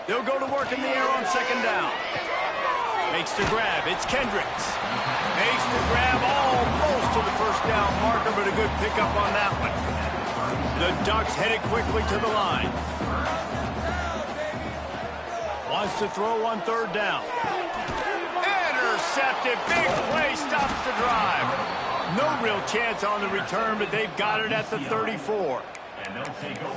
They'll go to work in the air on 2nd down. Makes the grab. It's Kendricks. Makes the grab almost to the 1st down marker, but a good pickup on that one. The Ducks headed quickly to the line. Wants to throw on 3rd down. Intercepted. Big play stops the drive. No real chance on the return, but they've got it at the 34.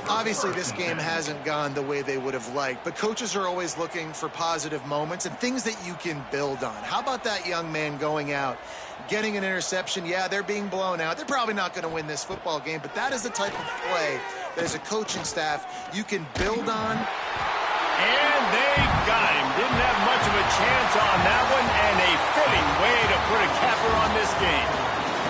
Obviously, this game hasn't gone the way they would have liked, but coaches are always looking for positive moments and things that you can build on. How about that young man going out, getting an interception? Yeah, they're being blown out. They're probably not going to win this football game, but that is the type of play that as a coaching staff you can build on. And they got him. Didn't have much of a chance on that one, and a fitting way to put a capper on this game.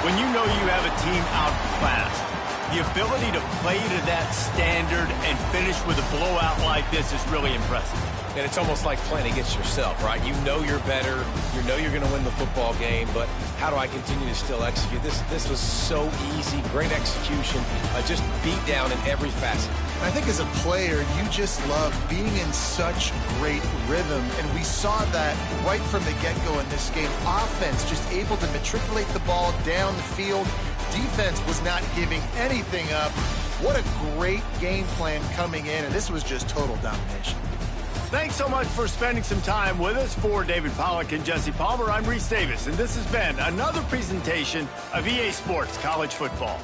When you know you have a team outclassed, the ability to play to that standard and finish with a blowout like this is really impressive. And it's almost like playing against yourself, right? You know you're better. You know you're going to win the football game, but how do I continue to still execute? This was so easy. Great execution. Just beat down in every facet. I think as a player, you just love being in such great rhythm, and we saw that right from the get-go in this game. Offense just able to matriculate the ball down the field. Defense was not giving anything up. What a great game plan coming in, and this was just total domination. Thanks so much for spending some time with us. For David Pollack and Jesse Palmer, I'm Reese Davis, and this has been another presentation of EA Sports College Football.